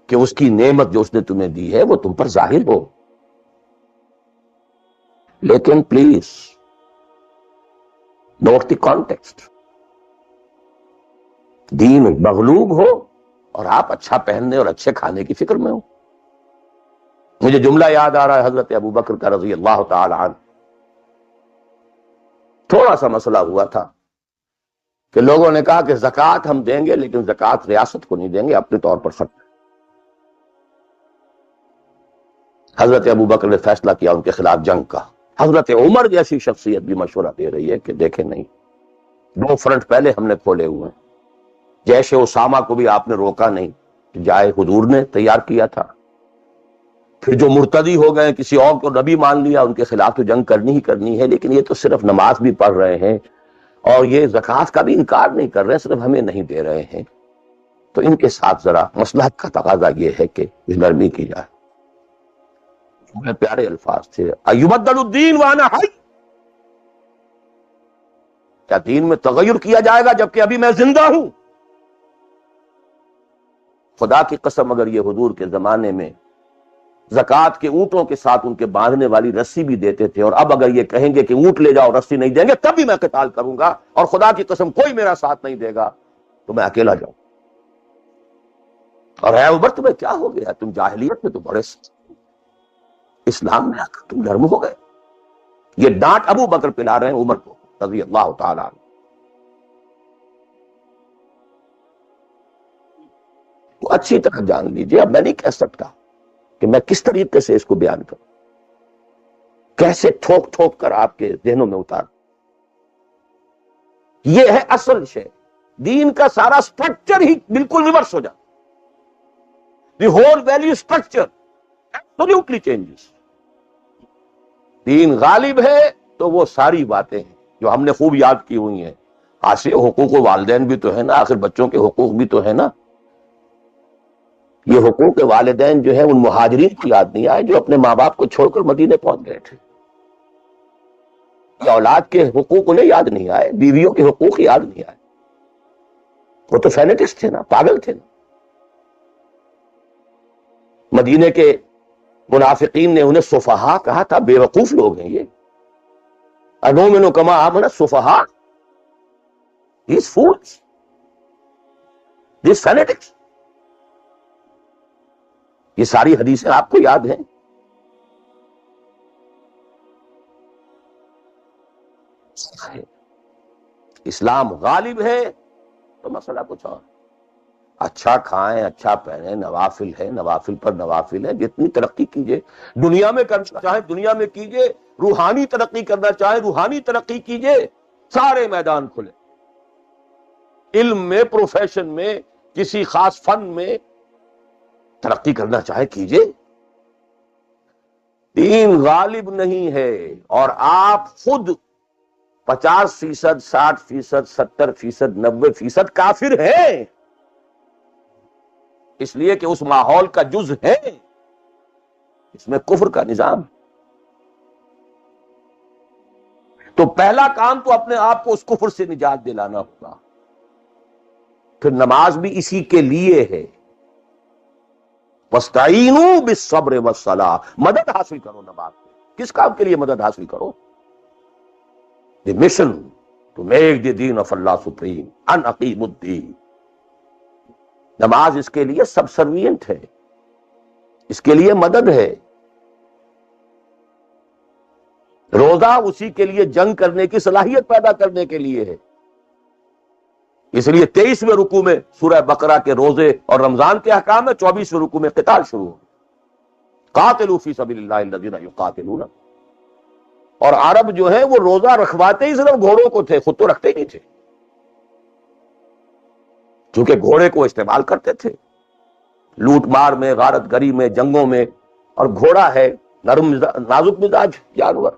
کہ اس کی نعمت جو اس نے تمہیں دی ہے وہ تم پر ظاہر ہو۔ لیکن پلیز نوٹ دی کانٹیکسٹ. دین مغلوب ہو اور آپ اچھا پہننے اور اچھے کھانے کی فکر میں ہو. مجھے جملہ یاد آ رہا ہے حضرت ابو بکر کا رضی اللہ تعالی عنہ. تھوڑا سا مسئلہ ہوا تھا کہ لوگوں نے کہا کہ زکوٰۃ ہم دیں گے لیکن زکوٰۃ ریاست کو نہیں دیں گے، اپنے طور پر سب. حضرت ابو بکر نے فیصلہ کیا ان کے خلاف جنگ کا. حضرت عمر جیسی شخصیت بھی مشورہ دے رہی ہے کہ دیکھیں نہیں، 2 فرنٹ پہلے ہم نے کھولے ہوئے ہیں. جیش اسامہ کو بھی آپ نے روکا نہیں، جائے حضور نے تیار کیا تھا. پھر جو مرتدی ہو گئے، کسی اور کو نبی مان لیا، ان کے خلاف تو جنگ کرنی ہی کرنی ہے. لیکن یہ تو صرف نماز بھی پڑھ رہے ہیں اور یہ زکوٰۃ کا بھی انکار نہیں کر رہے، صرف ہمیں نہیں دے رہے ہیں. تو ان کے ساتھ ذرا مصلحت کا تقاضا یہ ہے کہ نرمی کی جائے. بڑے پیارے الفاظ تھے، ایبدل الدین وانا حی. کیا دین میں تغیر کیا جائے گا جبکہ ابھی میں زندہ ہوں؟ خدا کی قسم اگر یہ حضور کے زمانے میں زکوٰۃ کے اونٹوں کے ساتھ ان کے باندھنے والی رسی بھی دیتے تھے، اور اب اگر یہ کہیں گے کہ اونٹ لے جاؤ رسی نہیں دیں گے، تب بھی میں قتال کروں گا، اور خدا کی قسم کوئی میرا ساتھ نہیں دے گا تو میں اکیلا جاؤں. اور اے عمر تمہیں کیا ہو گیا؟ تم جاہلیت میں تو بڑے، اسلام میں آ کر تم نرم ہو گئے. یہ ڈانٹ ابو بکر پلا رہے ہیں عمر کو رضی اللہ تعالی عنہ. تو اچھی طرح جان لیجیے، اب میں نہیں کہہ سکتا کہ میں کس طریقے سے اس کو بیان کروں، کیسے ٹھوک ٹھوک کر آپ کے ذہنوں میں اتار. یہ ہے اصل شے. دین کا سارا سٹرکچر ہی بالکل ریورس ہو جاتا. The whole value structure absolutely changes. دین غالب ہے تو وہ ساری باتیں ہیں جو ہم نے خوب یاد کی ہوئی ہیں. آخر حقوق والدین بھی تو ہے نا، آخر بچوں کے حقوق بھی تو ہے نا. یہ حقوق والدین جو ہے ان مہاجرین کو یاد نہیں آئے جو اپنے ماں باپ کو چھوڑ کر مدینے پہنچ گئے تھے. یہ اولاد کے حقوق انہیں یاد نہیں آئے، بیویوں کے حقوق یاد نہیں آئے. وہ تو فینیٹسٹ تھے نا، پاگل تھے نا. مدینے کے منافقین نے انہیں سفہاء کہا تھا، بے وقوف لوگ ہیں یہ. انؤمن کما آمن السفہاء، these fools, these fanatics. یہ ساری حدیثیں آپ کو یاد ہیں. اسلام غالب ہے تو مسئلہ کچھ اور. اچھا کھائیں، اچھا پہنیں، نوافل ہے، نوافل پر نوافل ہے. جتنی ترقی کیجئے، دنیا میں کرنا چاہیں دنیا میں کیجئے، روحانی ترقی کرنا چاہیں روحانی ترقی کیجئے. سارے میدان کھلے، علم میں، پروفیشن میں، کسی خاص فن میں ترقی کرنا چاہے کیجئے. دین غالب نہیں ہے اور آپ خود 50%، 60%، 70%، 90% کافر ہیں، اس لیے کہ اس ماحول کا جز ہے. اس میں کفر کا نظام. تو پہلا کام تو اپنے آپ کو اس کفر سے نجات دلانا ہوگا. پھر نماز بھی اسی کے لیے ہے. وَاسْتَعِینُوا بِالصَّبْرِ وَالصَّلَاةِ، مدد حاصل کرو نماز سے. کس کام کے لیے مدد حاصل کرو؟ The mission to make the deen of Allah supreme. ان اقیموا الدین. نماز اس کے لیے سب سروینٹ ہے، اس کے لیے مدد ہے. روزہ اسی کے لیے جنگ کرنے کی صلاحیت پیدا کرنے کے لیے ہے. اس لیے 23ویں رکوع میں سورہ بقرہ کے روزے اور رمضان کے احکام میں 24ویں رکوع میں قتال شروع ہو. قاتلوا فی سبیل اللہ الذین یقاتلون. اور عرب جو ہیں وہ روزہ رکھواتے ہی صرف گھوڑوں کو تھے، خود تو رکھتے ہی نہیں تھے، کیونکہ گھوڑے کو استعمال کرتے تھے لوٹ مار میں، غارت گری میں، جنگوں میں. اور گھوڑا ہے نرم نازک مزاج جانور،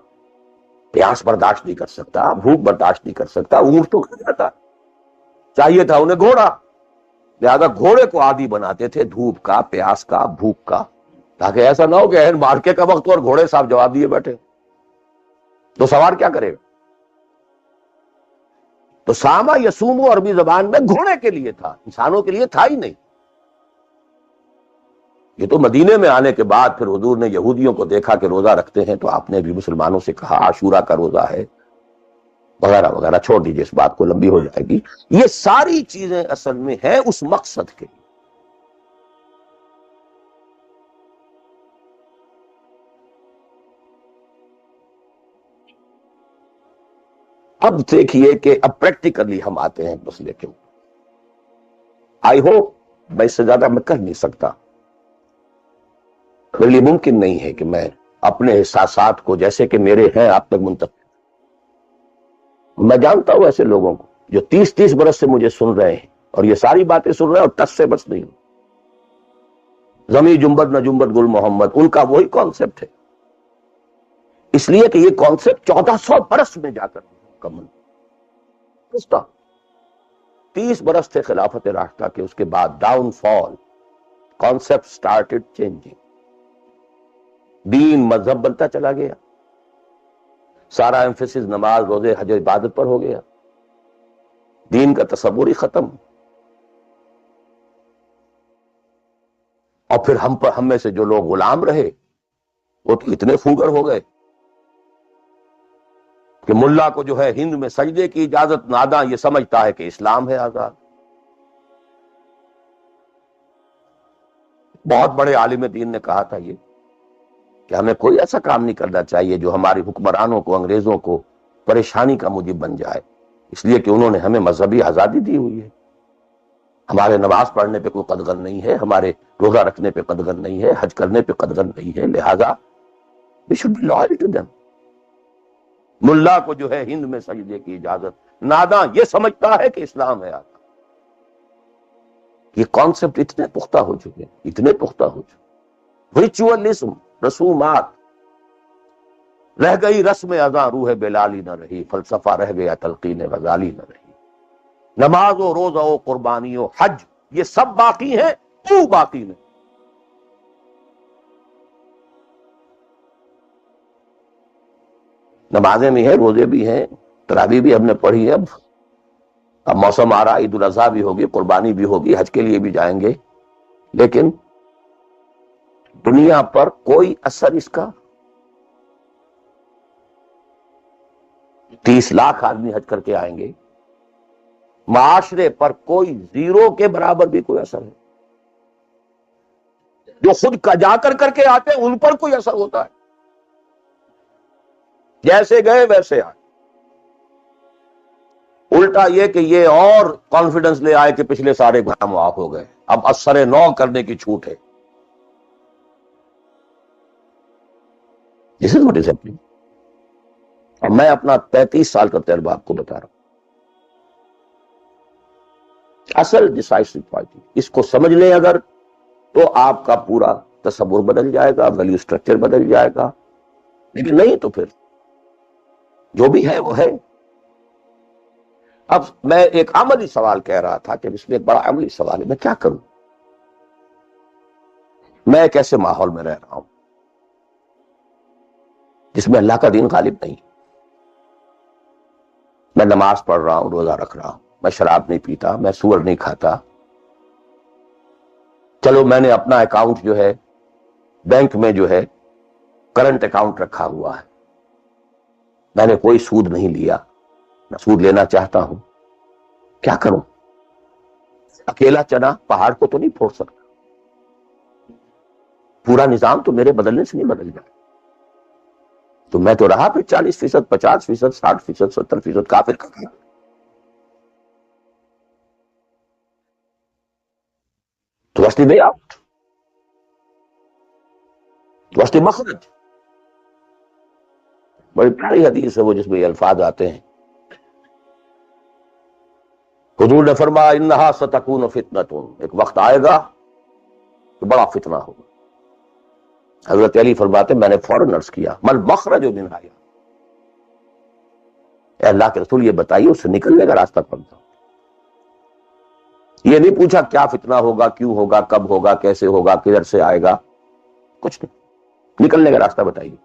پیاس برداشت نہیں کر سکتا، بھوک برداشت نہیں کر سکتا. اونٹ تو کھا جاتا، چاہیے تھا انہیں گھوڑا، لہذا گھوڑے کو عادی بناتے تھے دھوپ کا، پیاس کا، بھوک کا، تاکہ ایسا نہ ہو کہ اہل مارکے کا وقت اور گھوڑے صاحب جواب دیے بیٹھے تو سوار کیا کرے گا. تو ساما یسومو عربی زبان میں گھوڑے کے لیے تھا، انسانوں کے لیے تھا ہی نہیں. یہ تو مدینے میں آنے کے بعد پھر حضور نے یہودیوں کو دیکھا کہ روزہ رکھتے ہیں تو آپ نے بھی مسلمانوں سے کہا عاشورہ کا روزہ ہے، وغیرہ وغیرہ، چھوڑ دیجیے اس بات کو، لمبی ہو جائے گی. یہ ساری چیزیں اصل میں ہیں اس مقصد کے. اب دیکھیے کہ اب پریکٹیکلی ہم آتے ہیں مسئلے کے اوپر. آئی ہوپ میں اس سے زیادہ میں کر نہیں سکتا. میرے لیے ممکن نہیں ہے کہ میں اپنے احساسات کو جیسے کہ میرے ہیں آپ تک منتقل. میں جانتا ہوں ایسے لوگوں کو جو 30 برس سے مجھے سن رہے ہیں اور یہ ساری باتیں سن رہے ہیں اور ٹس سے بس نہیں. زمیں جنبت نہ جنبت گل محمد، ان کا وہی کانسیپٹ ہے. اس لیے کہ یہ کانسیپٹ 1400 برس میں جا کر مکمل. 30 برس تھے خلافت راشدہ کے، اس کے بعد ڈاؤن فال، کانسیپٹ سٹارٹڈ چینجنگ. دین مذہب بنتا چلا گیا، سارا ایمفیسس نماز روزے حج عبادت پر ہو گیا، دین کا تصور ہی ختم. اور پھر ہم میں سے جو لوگ غلام رہے وہ تو اتنے فوگر ہو گئے کہ ملا کو جو ہے ہند میں سجدے کی اجازت، ناداں یہ سمجھتا ہے کہ اسلام ہے آزاد. بہت بڑے عالم دین نے کہا تھا یہ کہ ہمیں کوئی ایسا کام نہیں کرنا چاہیے جو ہماری حکمرانوں کو، انگریزوں کو پریشانی کا موجب بن جائے، اس لیے کہ انہوں نے ہمیں مذہبی آزادی دی ہوئی ہے. ہمارے نماز پڑھنے پہ کوئی قدغن نہیں ہے، ہمارے روزہ رکھنے پہ قدغن نہیں ہے، حج کرنے پہ قدغن نہیں ہے، لہذا we should be loyal to them. ملا کو جو ہے ہند میں سجدے کی اجازت، ناداں یہ سمجھتا ہے کہ اسلام ہے آزاد. یہ کانسیپٹ اتنے پختہ ہو چکے، اتنے پختہ ہو چکے. ریچولزم، رسومات، رہ گئی رسم ازاں روح بلالی نہ رہی، فلسفہ رہ گیا تلقین غزالی نہ رہی. نماز و روزہ و قربانی و حج یہ سب باقی ہیں، تو باقی نہیں. نمازیں بھی ہیں، روزے بھی ہیں، تراویح بھی ہم نے پڑھی ہے. اب موسم آ رہا، عید الاضحیٰ بھی ہوگی، قربانی بھی ہوگی، حج کے لیے بھی جائیں گے، لیکن دنیا پر کوئی اثر اس کا. 30 لاکھ آدمی حج کر کے آئیں گے، معاشرے پر کوئی زیرو کے برابر بھی کوئی اثر ہے. جو خود کا جا کر کے آتے ہیں ان پر کوئی اثر ہوتا ہے؟ جیسے گئے ویسے آئے. الٹا یہ کہ یہ اور کانفیڈنس لے آئے کہ پچھلے سارے گناہ معاف ہو گئے، اب اثر نو کرنے کی چھوٹ ہے. This is what is happening. اور میں اپنا 35 سال کا تجربہ آپ کو بتا رہا ہوں. اصل ڈیسائسو پارٹی اس کو سمجھ لیں اگر، تو آپ کا پورا تصور بدل جائے گا، ویلیو سٹرکچر بدل جائے گا. لیکن نہیں تو پھر جو بھی ہے وہ ہے. اب میں ایک عملی سوال کہہ رہا تھا کہ اس میں ایک بڑا عملی سوال ہے، میں کیا کروں؟ میں ایک ایسے ماحول میں رہ رہا ہوں جس میں اللہ کا دین غالب نہیں. میں نماز پڑھ رہا ہوں، روزہ رکھ رہا ہوں، میں شراب نہیں پیتا، میں سور نہیں کھاتا. چلو میں نے اپنا اکاؤنٹ جو ہے بینک میں جو ہے کرنٹ اکاؤنٹ رکھا ہوا ہے، میں نے کوئی سود نہیں لیا، میں سود لینا چاہتا ہوں. کیا کروں؟ اکیلا چنا پہاڑ کو تو نہیں پھوڑ سکتا، پورا نظام تو میرے بدلنے سے نہیں بدل جائے. تو میں تو رہا پھر 40%، 50%، 60%، 70% کافر کا کیا. تو وسطی وے آؤٹ، وسطی مخرج. بڑی پیاری حدیث ہے وہ جس میں یہ الفاظ آتے ہیں. حضور نے فرمایا انہا ستکون فتنۃ، ایک وقت آئے گا تو بڑا فتنہ ہوگا. حضرت علی فرماتے میں نے فوراً عرض کیا مل مخرج منہا، اے اللہ کے رسول یہ بتائیے اس سے نکلنے کا راستہ کون سا. یہ نہیں پوچھا کیا فتنہ ہوگا، کیوں ہوگا، کب ہوگا، کیسے ہوگا، کدھر سے آئے گا، کچھ نہیں، نکلنے کا راستہ بتائیے.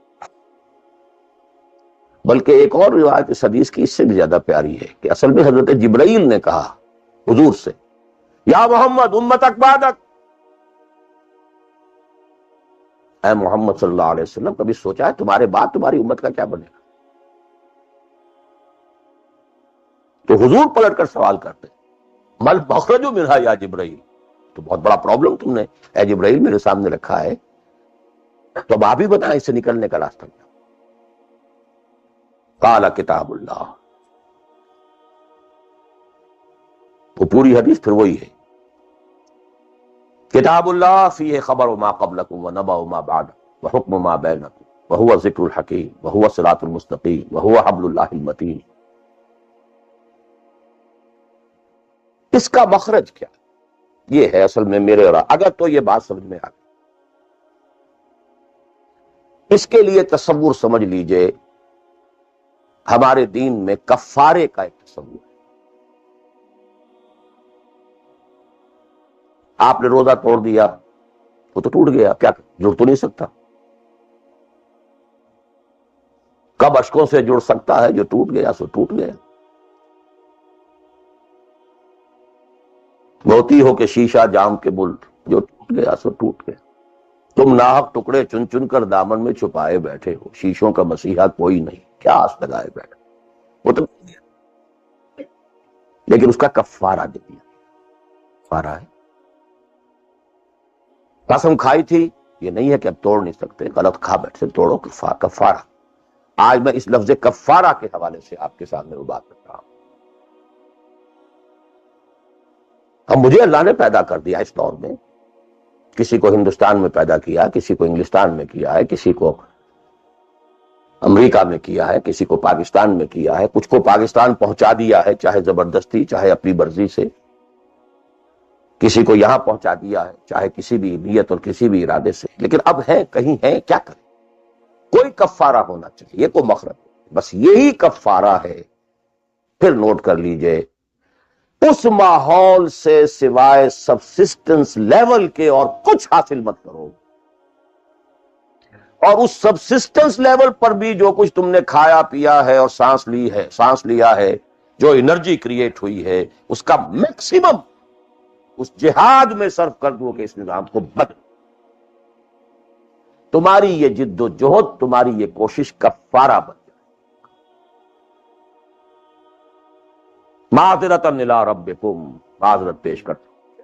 بلکہ ایک اور روایت اس حدیث کی اس سے بھی زیادہ پیاری ہے کہ اصل میں حضرت جبرائیل نے کہا حضور سے یا محمد امتک بعدک، اے محمد صلی اللہ علیہ وسلم کبھی سوچا ہے تمہارے بعد تمہاری امت کا کیا بنے گا؟ تو حضور پلٹ کر سوال کرتے مل مخرج منہا یا جبرائیل، تو بہت بڑا پرابلم تم نے اے جبرائیل میرے سامنے رکھا ہے، تو اب آپ ہی بتائیں اس سے نکلنے کا راستہ کیا؟ قال کتاب اللہ، وہ پوری حدیث پھر وہی ہے، کتاب اللہ فیہ خبر ما قبلکم ونبأ ما بعدکم وحکم ما بینکم وہو ذکر الحکیم وہو صراط المستقیم وہو حبل اللہ المتین۔ اس کا مخرج کیا؟ یہ ہے اصل میں میرے اور اگر تو یہ بات سمجھ میں آ گئی، اس کے لیے تصور سمجھ لیجئے، ہمارے دین میں کفارے کا ایک تصور ہے۔ آپ نے روزہ توڑ دیا، وہ تو ٹوٹ گیا، کیا جڑ تو نہیں سکتا؟ کب اشکوں سے جڑ سکتا ہے؟ جو ٹوٹ گیا سو ٹوٹ گیا۔ موتی ہو کہ شیشہ جام کے بلٹ، جو ٹوٹ گیا سو ٹوٹ گیا۔ تم ناحق ٹکڑے چن چن کر دامن میں چھپائے بیٹھے ہو، شیشوں کا مسیحا کوئی نہیں، کیا آس لگائے بیٹھے؟ وہ تو لیکن اس کا کفارہ دے دیا، کفارہ ہے۔ قسم کھائی تھی، یہ نہیں ہے کہ اب توڑ نہیں سکتے، غلط کھا بیٹھے، توڑو، کفارہ۔ آج میں اس لفظ کفارہ کے حوالے سے آپ کے سامنے وہ بات کر رہا ہوں۔ اب مجھے اللہ نے پیدا کر دیا اس دور میں، کسی کو ہندوستان میں پیدا کیا، کسی کو انگلستان میں کیا ہے، کسی کو امریکہ میں کیا ہے، کسی کو پاکستان میں کیا ہے، کچھ کو پاکستان پہنچا دیا ہے، چاہے زبردستی چاہے اپنی مرضی سے، کسی کو یہاں پہنچا دیا ہے چاہے کسی بھی نیت اور کسی بھی ارادے سے، لیکن اب ہے کہیں ہے، کیا کریں؟ کوئی کفارہ ہونا چاہیے، یہ کوئی مخرج، بس یہی کفارہ ہے۔ پھر نوٹ کر لیجئے، اس ماحول سے سوائے سبسسٹنس لیول کے اور کچھ حاصل مت کرو، اور اس سبسسٹنس لیول پر بھی جو کچھ تم نے کھایا پیا ہے اور سانس لیا ہے، جو انرجی کریٹ ہوئی ہے، اس کا میکسیمم اس جہاد میں صرف کر دو کہ اس نظام کو بدل۔ تمہاری یہ جد و جہد، تمہاری یہ کوشش کفارہ بن جائے۔ معذرۃ الی ربکم، معذرت پیش کرتا ہوں،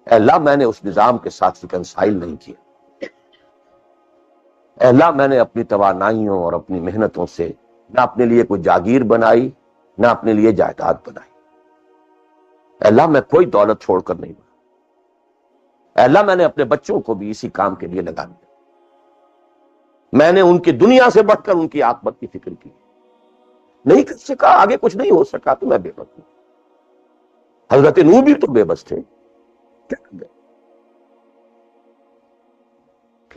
اے اللہ میں نے اس نظام کے ساتھ ریکنسائل نہیں کیا، اے اللہ میں نے اپنی توانائیوں اور اپنی محنتوں سے نہ اپنے لیے کوئی جاگیر بنائی، نہ اپنے لیے جائیداد بنائی، اے اللہ میں کوئی دولت چھوڑ کر نہیں بنا، اے اللہ میں نے اپنے بچوں کو بھی اسی کام کے لیے لگا دیا، میں نے ان کی دنیا سے بڑھ کر ان کی عاقبت کی فکر کی، نہیں کر سکا، آگے کچھ نہیں ہو سکا تو میں بے بس ہوں۔ حضرت نوح بھی تو بے بس تھے، کیا کر گئے؟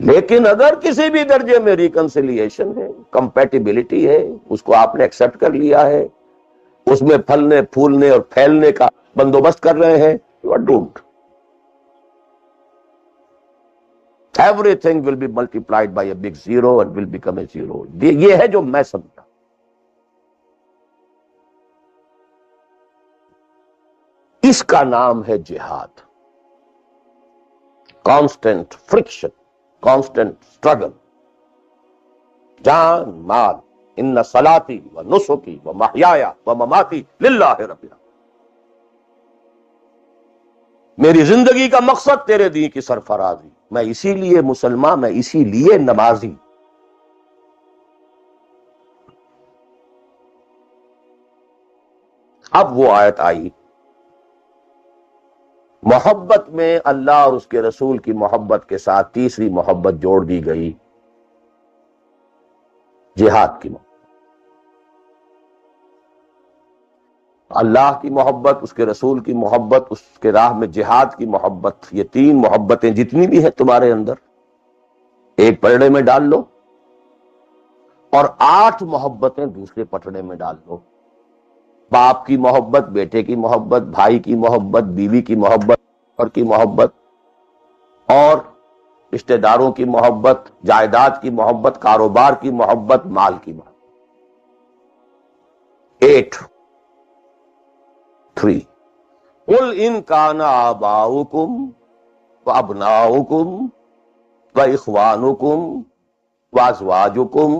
لیکن اگر کسی بھی درجے میں ریکنسیلیشن ہے، کمپیٹیبلٹی ہے، اس کو آپ نے ایکسپٹ کر لیا ہے، اس میں پھلنے پھولنے اور پھیلنے کا بندوبست کر رہے ہیں، you are doomed. Everything will be multiplied by a big zero and will become a zero۔ یہ ہے جو میں سمجھتا۔ اس کا نام ہے جہاد، کانسٹنٹ فرکشن، کانسٹنٹ اسٹرگل، جان مال، ان صلاتی و نسکی و محیای و مماتی للہ رب العالمین۔ میری زندگی کا مقصد تیرے دین کی سرفرازی، میں اسی لیے مسلمان، میں اسی لیے نمازی۔ اب وہ آیت آئی، محبت میں اللہ اور اس کے رسول کی محبت کے ساتھ تیسری محبت جوڑ دی گئی، جہاد کی محبت۔ اللہ کی محبت، اس کے رسول کی محبت، اس کے راہ میں جہاد کی محبت، یہ تین محبتیں جتنی بھی ہیں تمہارے اندر، ایک پلڑے میں ڈال لو اور 8 محبتیں دوسرے پٹڑے میں ڈال لو۔ باپ کی محبت، بیٹے کی محبت، بھائی کی محبت، بیوی کی محبت، اور کی محبت، اور رشتہ داروں کی محبت، جائیداد کی محبت، کاروبار کی محبت، مال کی محبت۔ 8 3 قل ان کان آباؤکم وابناؤکم واخوانکم وازواجکم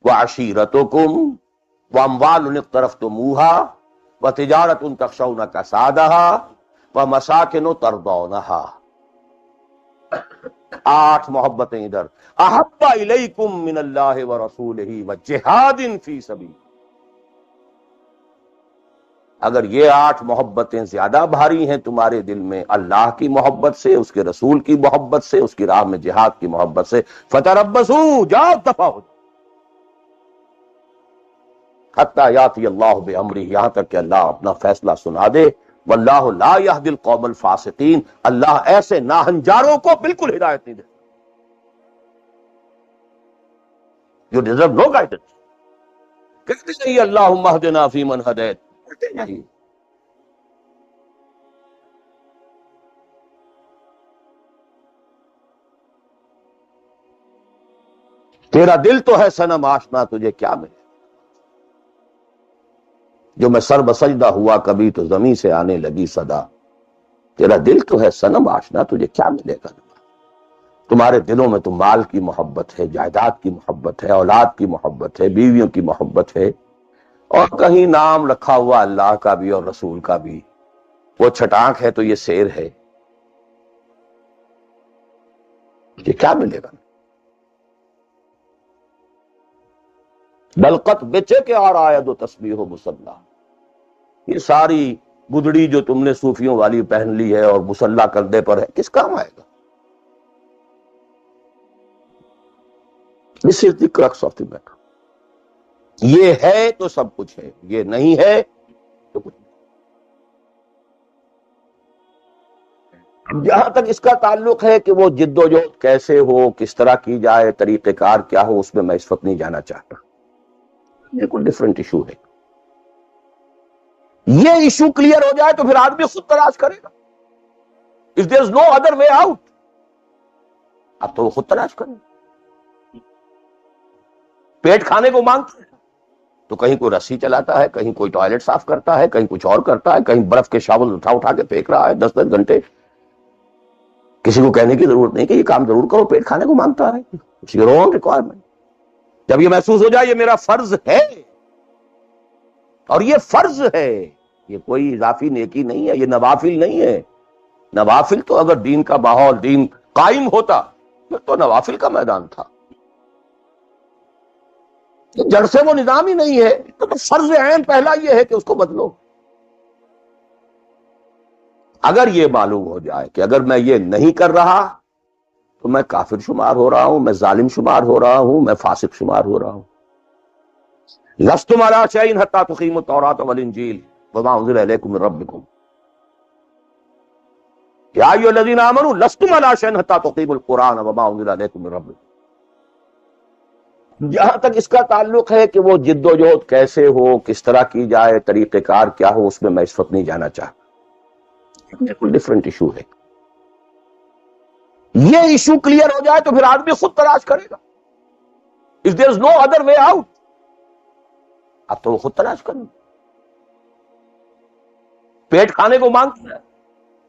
وعشیرتکم واموال اقترفتموها وتجارۃ تخشون کسادها ومساکن ترضونها. 8 محبتیں ادھر، احب الیکم من اللہ ورسولہ وجہاد فی سبیل. اگر یہ 8 محبتیں زیادہ بھاری ہیں تمہارے دل میں اللہ کی محبت سے، اس کے رسول کی محبت سے، اس کی راہ میں جہاد کی محبت سے، فتربصوا، جاؤ دفع ہو حتی یاتی اللہ بامرہ، یہاں تک کہ اللہ اپنا فیصلہ سنا دے. واللہ لا یہدی القوم الفاسقین، اللہ ایسے ناہنجاروں کو بالکل ہدایت نہیں دے. You deserve no guidance. کہتے جائیے اللہم اہدنا فیمن ہدیت، کہتے جائیے. تیرا دل تو ہے صنم آشنا، تجھے کیا ملے؟ جو میں سر بسجدہ ہوا کبھی تو زمین سے آنے لگی صدا. تیرا دل تو ہے صنم آشنا، تجھے کیا ملے گا؟ تمہارے دلوں میں تو مال کی محبت ہے، جائیداد کی محبت ہے، اولاد کی محبت ہے، بیویوں کی محبت ہے، اور کہیں نام رکھا ہوا اللہ کا بھی اور رسول کا بھی. وہ چھٹانک ہے تو یہ سیر ہے، یہ کیا ملے گا؟ بلقت بچے کے اور آید و تسبیح و مصلی. یہ ساری گدڑی جو تم نے صوفیوں والی پہن لی ہے اور مصلی کردے پر ہے، کس کام آئے گا؟ This is the crux of the matter. یہ ہے تو سب کچھ ہے، یہ نہیں ہے تو کچھ نہیں. جہاں تک اس کا تعلق ہے کہ وہ جد و جہد کیسے ہو، کس طرح کی جائے، طریقہ کار کیا ہو، اس میں میں اس وقت نہیں جانا چاہتا. یہ کوئی ڈیفرنٹ ایشو ہے. یہ ایشو کلیئر ہو جائے تو پھر آدمی خود تلاش کرے گا. If there is no other way out، اب تو وہ خود تلاش کرے. پیٹ کھانے کو مانگتا ہے تو کہیں کوئی رسی چلاتا ہے، کہیں کوئی ٹوائلٹ صاف کرتا ہے، کہیں کچھ اور کرتا ہے، کہیں برف کے شاول اٹھا اٹھا کے پھینک رہا ہے 10 گھنٹے. کسی کو کہنے کی ضرورت نہیں کہ یہ کام ضرور کرو، پیٹ کھانے کو مانگتا ہے. It's your own requirement. جب یہ محسوس ہو جائے یہ میرا فرض ہے، اور یہ فرض ہے، یہ کوئی اضافی نیکی نہیں ہے، یہ نوافل نہیں ہے. نوافل تو اگر دین کا ماحول، دین قائم ہوتا پھر تو نوافل کا میدان تھا. جڑ سے وہ نظام ہی نہیں ہے تو فرض عین پہلا یہ ہے کہ اس کو بدلو. اگر یہ معلوم ہو جائے کہ اگر میں یہ نہیں کر رہا تو میں کافر شمار ہو رہا ہوں، میں ظالم شمار ہو رہا ہوں، میں فاسق شمار ہو رہا ہوں. لستم علی شیء حتی تقیموا التوراۃ والانجیل وما انزل الیکم من ربکم یا ایھا الذین آمنوا لستم علی شیء حتی تقیموا القرآن وما انزل الیکم من ربکم. جہاں تک اس کا تعلق ہے کہ وہ جد و جہد کیسے ہو، کس طرح کی جائے، طریقہ کار کیا ہو، اس میں میں اس وقت نہیں جانا چاہتا. یہ کوئی ڈیفرنٹ ایشو ہے. یہ ایشو کلیئر ہو جائے تو پھر آدمی خود تلاش کرے گا. If there is no other way out، اب تو وہ خود تلاش کرے. پیٹ کھانے کو مانگتا ہے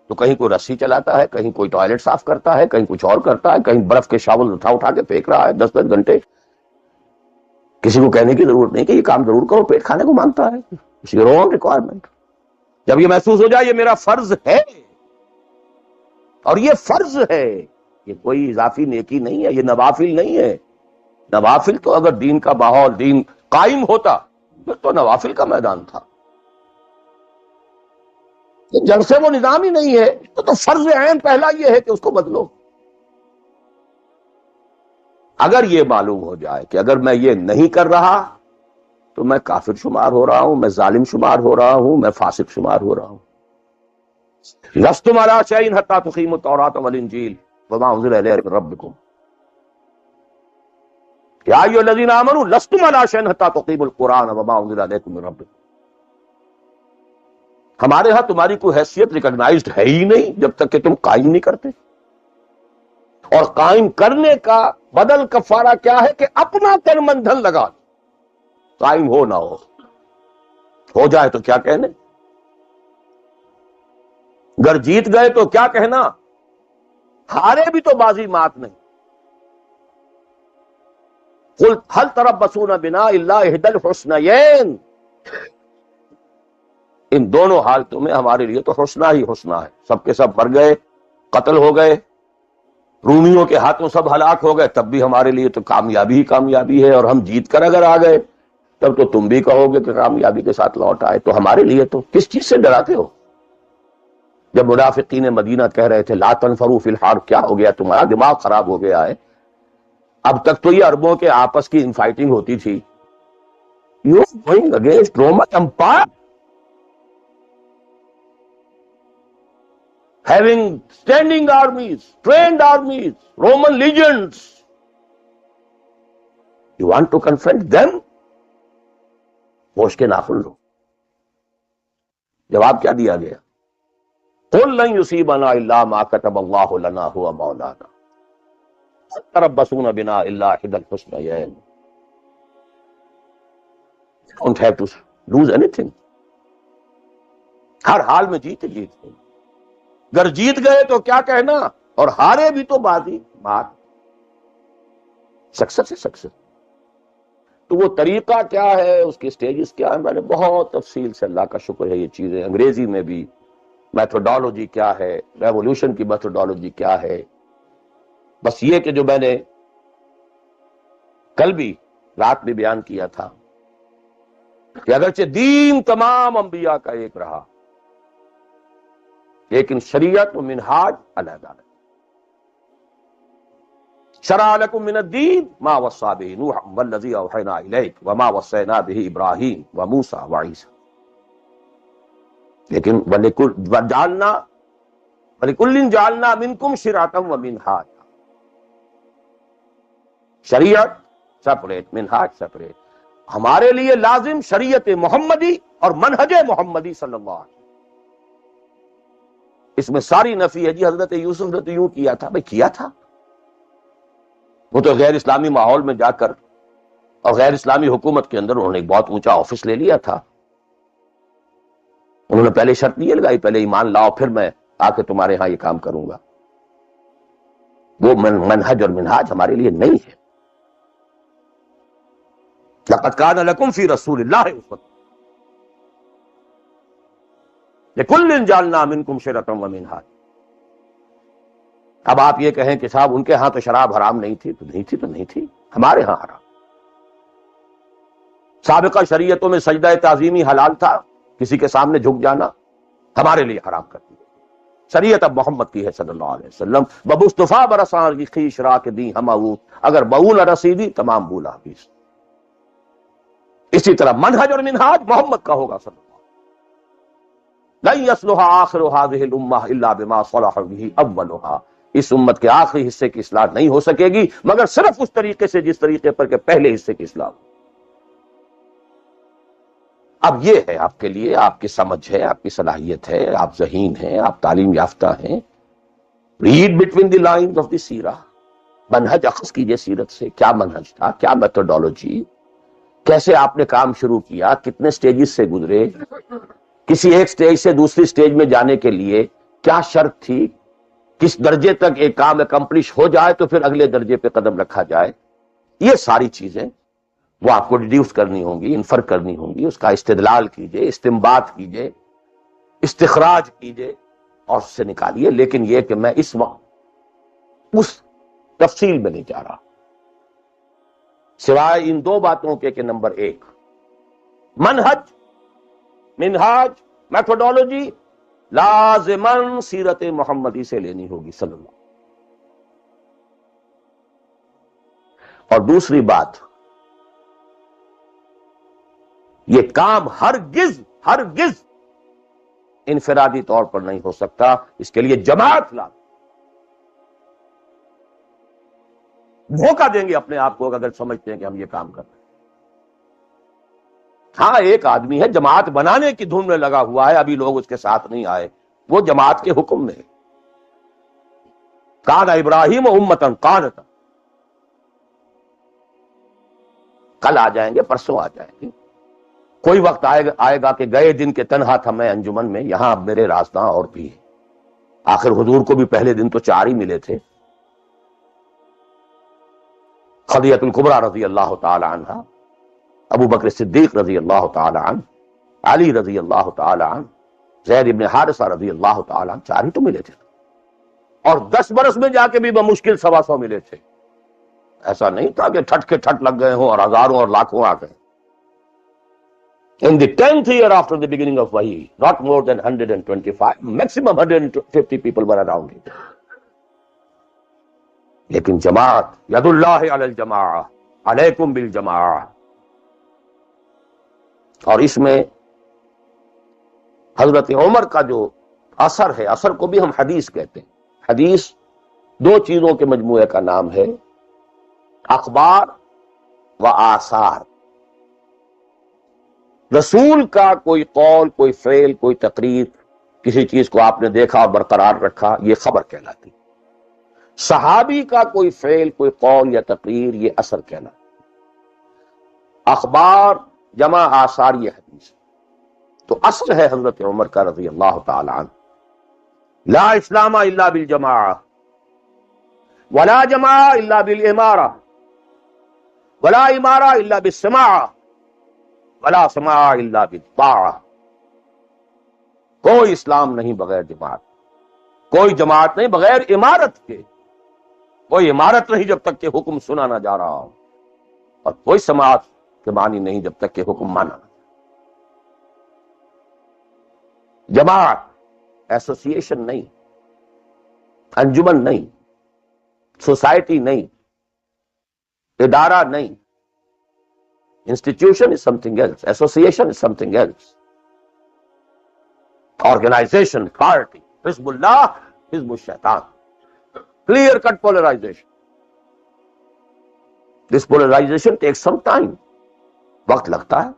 تو کہیں کوئی رسی چلاتا ہے، کہیں کوئی ٹوائلٹ صاف کرتا ہے، کہیں کچھ اور کرتا ہے، کہیں برف کے شاول اٹھا اٹھا کے پھینک رہا ہے 10 گھنٹے. کسی کو کہنے کی ضرورت نہیں کہ یہ کام ضرور کرو، پیٹ کھانے کو مانگتا ہے. It's your own requirement. جب یہ محسوس ہو جائے یہ میرا فرض ہے، اور یہ فرض ہے، یہ کوئی اضافی نیکی نہیں ہے، یہ نوافل نہیں ہے. نوافل تو اگر دین کا ماحول، دین قائم ہوتا پھر تو نوافل کا میدان تھا. جب سے وہ نظام ہی نہیں ہے تو فرض عین پہلا یہ ہے کہ اس کو بدلو. اگر یہ معلوم ہو جائے کہ اگر میں یہ نہیں کر رہا تو میں کافر شمار ہو رہا ہوں، میں ظالم شمار ہو رہا ہوں، میں فاسق شمار ہو رہا ہوں. لستم علی شیء حتی تقیموا التوراۃ والانجیل وما انزل الیکم من ربکم یا ایھا الذین آمنوا لستم علی شیء حتی تقیموا القرآن وما انزل الیکم من ربکم. ہمارے ہاں تمہاری کوئی حیثیت ریکگنائزڈ ہے ہی نہیں جب تک کہ تم قائم نہیں کرتے. اور قائم کرنے کا بدل کفارہ کیا ہے کہ اپنا تن من دھن لگا دو. قائم ہو نہ ہو جائے تو کیا کہنے، اگر جیت گئے تو کیا کہنا، ہارے بھی تو بازی مات نہیں. قل هل تربصون بنا الا احدى الحسنيين، ان دونوں حالتوں میں ہمارے لیے تو حسنہ ہی حسنہ ہے. سب کے سب مر گئے، قتل ہو گئے، رومیوں کے ہاتھوں سب ہلاک ہو گئے، تب بھی ہمارے لیے تو کامیابی ہی کامیابی ہے. اور ہم جیت کر اگر آ گئے تب تو تم بھی کہو گے کہ کامیابی کے ساتھ لوٹ آئے. تو ہمارے لیے تو کس چیز سے ڈراتے ہو؟ جب منافقین مدینہ کہہ رہے تھے لا تنفروا فی الحار، کیا ہو گیا تمہارا دماغ خراب ہو گیا ہے؟ اب تک تو یہ عربوں کے آپس کی انفائٹنگ ہوتی تھی. You going against Roman empire having standing armies, trained armies, Roman legions. You want to confront them? ہوش کے ناخن لو. جواب کیا دیا گیا؟ قل لن يصيبنا الا ما كتب الله لنا هو مولانا تربصون بنا الا احدى الحسنيين. You don't have to lose anything. ہر حال میں جیتے. اگر جیت گئے تو کیا کہنا، اور ہارے بھی تو بازی مار. سکسس ہے سکسس. تو وہ طریقہ کیا ہے، اس کے سٹیجز کیا ہے، میں نے بہت تفصیل سے، اللہ کا شکر ہے، یہ چیزیں انگریزی میں بھی، میتھوڈالوجی کیا ہے، ریولوشن کی میتھوڈالوجی کیا ہے. بس یہ کہ جو میں نے کل بھی رات میں بیان کیا تھا کہ اگرچہ دین تمام انبیاء کا ایک رہا، لیکن شریعت و منہاج علیحدہ ہے. شرع لکم من الدین ما وصی بہ نوح والذی اوحینا الیک وما وصینا بہ ابراہیم وموسیٰ وعیسیٰ. لیکن وَلِكُلٍّ جَعَلْنَا مِنْكُمْ شِرْعَةً وَمِنْهَاجًا. شریعت سپریٹ، منہاج سپریٹ. ہمارے لیے لازم شریعت محمدی اور منہج محمدی صلی اللہ علیہ وسلم. اس میں ساری نفی ہے. جی حضرت یوسف نے تو یوں کیا تھا، بھئی کیا تھا، وہ تو غیر اسلامی ماحول میں جا کر اور غیر اسلامی حکومت کے اندر انہوں نے ایک بہت اونچا آفس لے لیا تھا. انہوں نے پہلے شرط یہ لگائی، پہلے ایمان لاؤ پھر میں آ کے تمہارے ہاں یہ کام کروں گا. وہ منہج اور منہاج ہمارے لیے نہیں ہے. لقد کان لکم فی رسول اللہ اسوۃ لکل جعلنا منکم شرعۃ ومنہاج. اب آپ یہ کہیں کہ صاحب ان کے ہاں تو شراب حرام نہیں تھی، تو نہیں تھی، ہمارے ہاں حرام. سابقہ شریعتوں میں سجدہ تعظیمی حلال تھا، کسی کے سامنے جھک جانا، ہمارے لیے حرام کر دی. شریعت اب محمد کی ہے صلی اللہ علیہ وسلم. ببصطفیٰ برسان کی خیش را کے دی ہم اگر بہو نہ رسیدی تمام بولا حبیث. اسی طرح منہج اور منہاج محمد کا ہوگا صلی اللہ علیہ وسلم. لن يصلح آخر هذه الامہ الا بما صلح به اولها. اس امت کے آخری حصے کی اصلاح نہیں ہو سکے گی مگر صرف اس طریقے سے جس طریقے پر کہ پہلے حصے کی اصلاح ہو. اب یہ ہے آپ کے لیے، آپ کی سمجھ ہے، آپ کی صلاحیت ہے، آپ ذہین ہیں، آپ تعلیم یافتہ ہیں. Read between the lines of the سیرہ. منہج اخذ کیجئے سیرت سے. کیا منہج تھا، کیا میتھوڈالوجی، کیسے آپ نے کام شروع کیا، کتنے سٹیجز سے گزرے، کسی ایک سٹیج سے دوسری سٹیج میں جانے کے لیے کیا شرط تھی، کس درجے تک ایک کام اکمپلش ہو جائے تو پھر اگلے درجے پہ قدم رکھا جائے. یہ ساری چیزیں وہ آپ کو ڈیڈیوس کرنی ہوں گی، انفر کرنی ہوں گی. اس کا استدلال کیجئے، استنباط کیجئے، استخراج کیجئے اور اس سے نکالیے. لیکن یہ کہ میں اس وقت اس تفصیل میں نہیں جا رہا، سوائے ان دو باتوں کے کہ نمبر ایک، منہج، منہاج، میتھوڈالوجی لازماً سیرت محمدی سے لینی ہوگی صلی اللہ. اور دوسری بات، یہ کام ہرگز انفرادی طور پر نہیں ہو سکتا. اس کے لیے جماعت لا. دھوکہ دیں گے اپنے آپ کو اگر سمجھتے ہیں کہ ہم یہ کام کر رہے ہیں. ہاں ایک آدمی ہے جماعت بنانے کی دھن میں لگا ہوا ہے، ابھی لوگ اس کے ساتھ نہیں آئے، وہ جماعت کے حکم میں. کان ابراہیم امتاً قانتا. کل آ جائیں گے، پرسوں آ جائیں گے. کوئی وقت آئے گا کہ گئے دن کے تنہا تھا میں انجمن میں، یہاں اب میرے رازداں اور بھی ہیں. آخر حضور کو بھی پہلے دن تو 4 ہی ملے تھے. خدیجہ الکبریٰ رضی اللہ تعالی عنہ، ابو بکر صدیق رضی اللہ تعالی عنہ، علی رضی اللہ تعالی عنہ، زید ابن حارثہ رضی اللہ تعالی عنہ، 4 ہی تو ملے تھے، اور 10 برس میں جا کے بھی بمشکل 125 ملے تھے. ایسا نہیں تھا کہ ٹھٹ کے ٹھٹ لگ گئے ہوں اور ہزاروں اور لاکھوں آ گئے. In the 10th year after the beginning of Wahi, not more than 125, maximum 150 people were around it. لیکن جماعت، ید اللہ علی الجماع، علیکم بالجماع. اور اس میں حضرت عمر کا جو اثر ہے، اثر کو بھی ہم حدیث کہتے ہیں. حدیث 2 چیزوں کے مجموعے کا نام ہے، اخبار و آثار. رسول کا کوئی قول، کوئی فعل، کوئی تقریر، کسی چیز کو آپ نے دیکھا اور برقرار رکھا، یہ خبر کہلاتی. صحابی کا کوئی فعل، کوئی قول یا تقریر، یہ اثر کہلاتا. اخبار جمع آثار یہ حدیث. تو اثر ہے حضرت عمر کا رضی اللہ تعالی عنہ، لا اسلام الا بالجماعہ ولا جماعہ الا بالامارہ ولا امارہ الا بالسماعہ ولا سماع الا بالطاعہ. کوئی اسلام نہیں بغیر جماعت، کوئی جماعت نہیں بغیر امارت کے، کوئی امارت نہیں جب تک کہ حکم سنا نہ جا رہا ہو، اور کوئی سماعت کے معنی نہیں جب تک کہ حکم مانا نہ. جماعت ایسوسیشن نہیں، انجمن نہیں، سوسائٹی نہیں، ادارہ نہیں. Institution is something else. Association is something else. Organization, party, Hizbullah, Hizbul Shaitan. Clear cut polarization. This polarization takes some time. وقت لگتا ہے.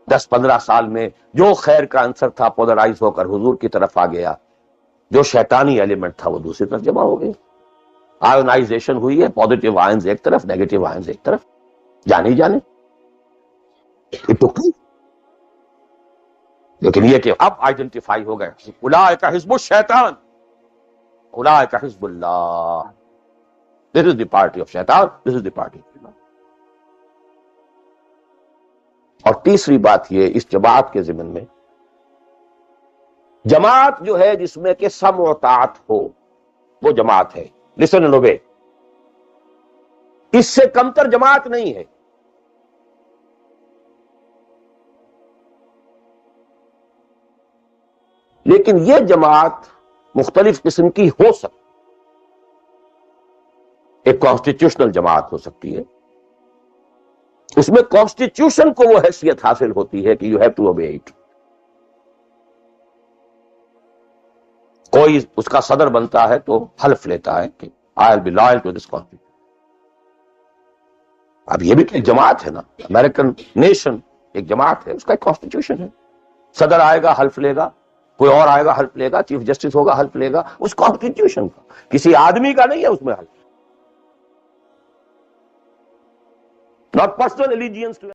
10-15 سال میں جو خیر کا عنصر تھا پولرائز ہو کر حضور کی طرف آ گیا، جو شیطانی ایلیمنٹ تھا وہ دوسری طرف جمع ہو گئے. آئونائزیشن ہوئی ہے، پازیٹیو آئنز ایک طرف، نیگیٹو آئنز ایک طرف. جانے ہی جانے. لیکن یہ کہ اب آئیڈینٹیفائی ہو گئے، اولئک حزب الشیطان، اولئک حزب اللہ. This is the party of شیطان، this is the party of اللہ. اور تیسری بات یہ اس جماعت کے ضمن میں، جماعت جو ہے جس میں کہ سمع و طاعت ہو، وہ جماعت ہے. Listen and obey. اس سے کمتر جماعت نہیں ہے. لیکن یہ جماعت مختلف قسم کی ہو سکتی. ایک کانسٹیٹیوشنل جماعت ہو سکتی ہے، اس میں کانسٹیٹیوشن کو وہ حیثیت حاصل ہوتی ہے کہ you have to obey it. کوئی اس کا صدر بنتا ہے تو حلف لیتا ہے کہ I will be loyal to this constitution. اب یہ بھی تو ایک جماعت ہے نا. امریکن نیشن ایک جماعت ہے، اس کا ایک کانسٹیٹیوشن ہے. صدر آئے گا حلف لے گا، کوئی اور آئے گا حلف لے گا، چیف جسٹس ہوگا حلف لے گا. اس کانسٹیٹیوشن کا، کسی آدمی کا نہیں ہے اس میں حلف. Not personal allegiance to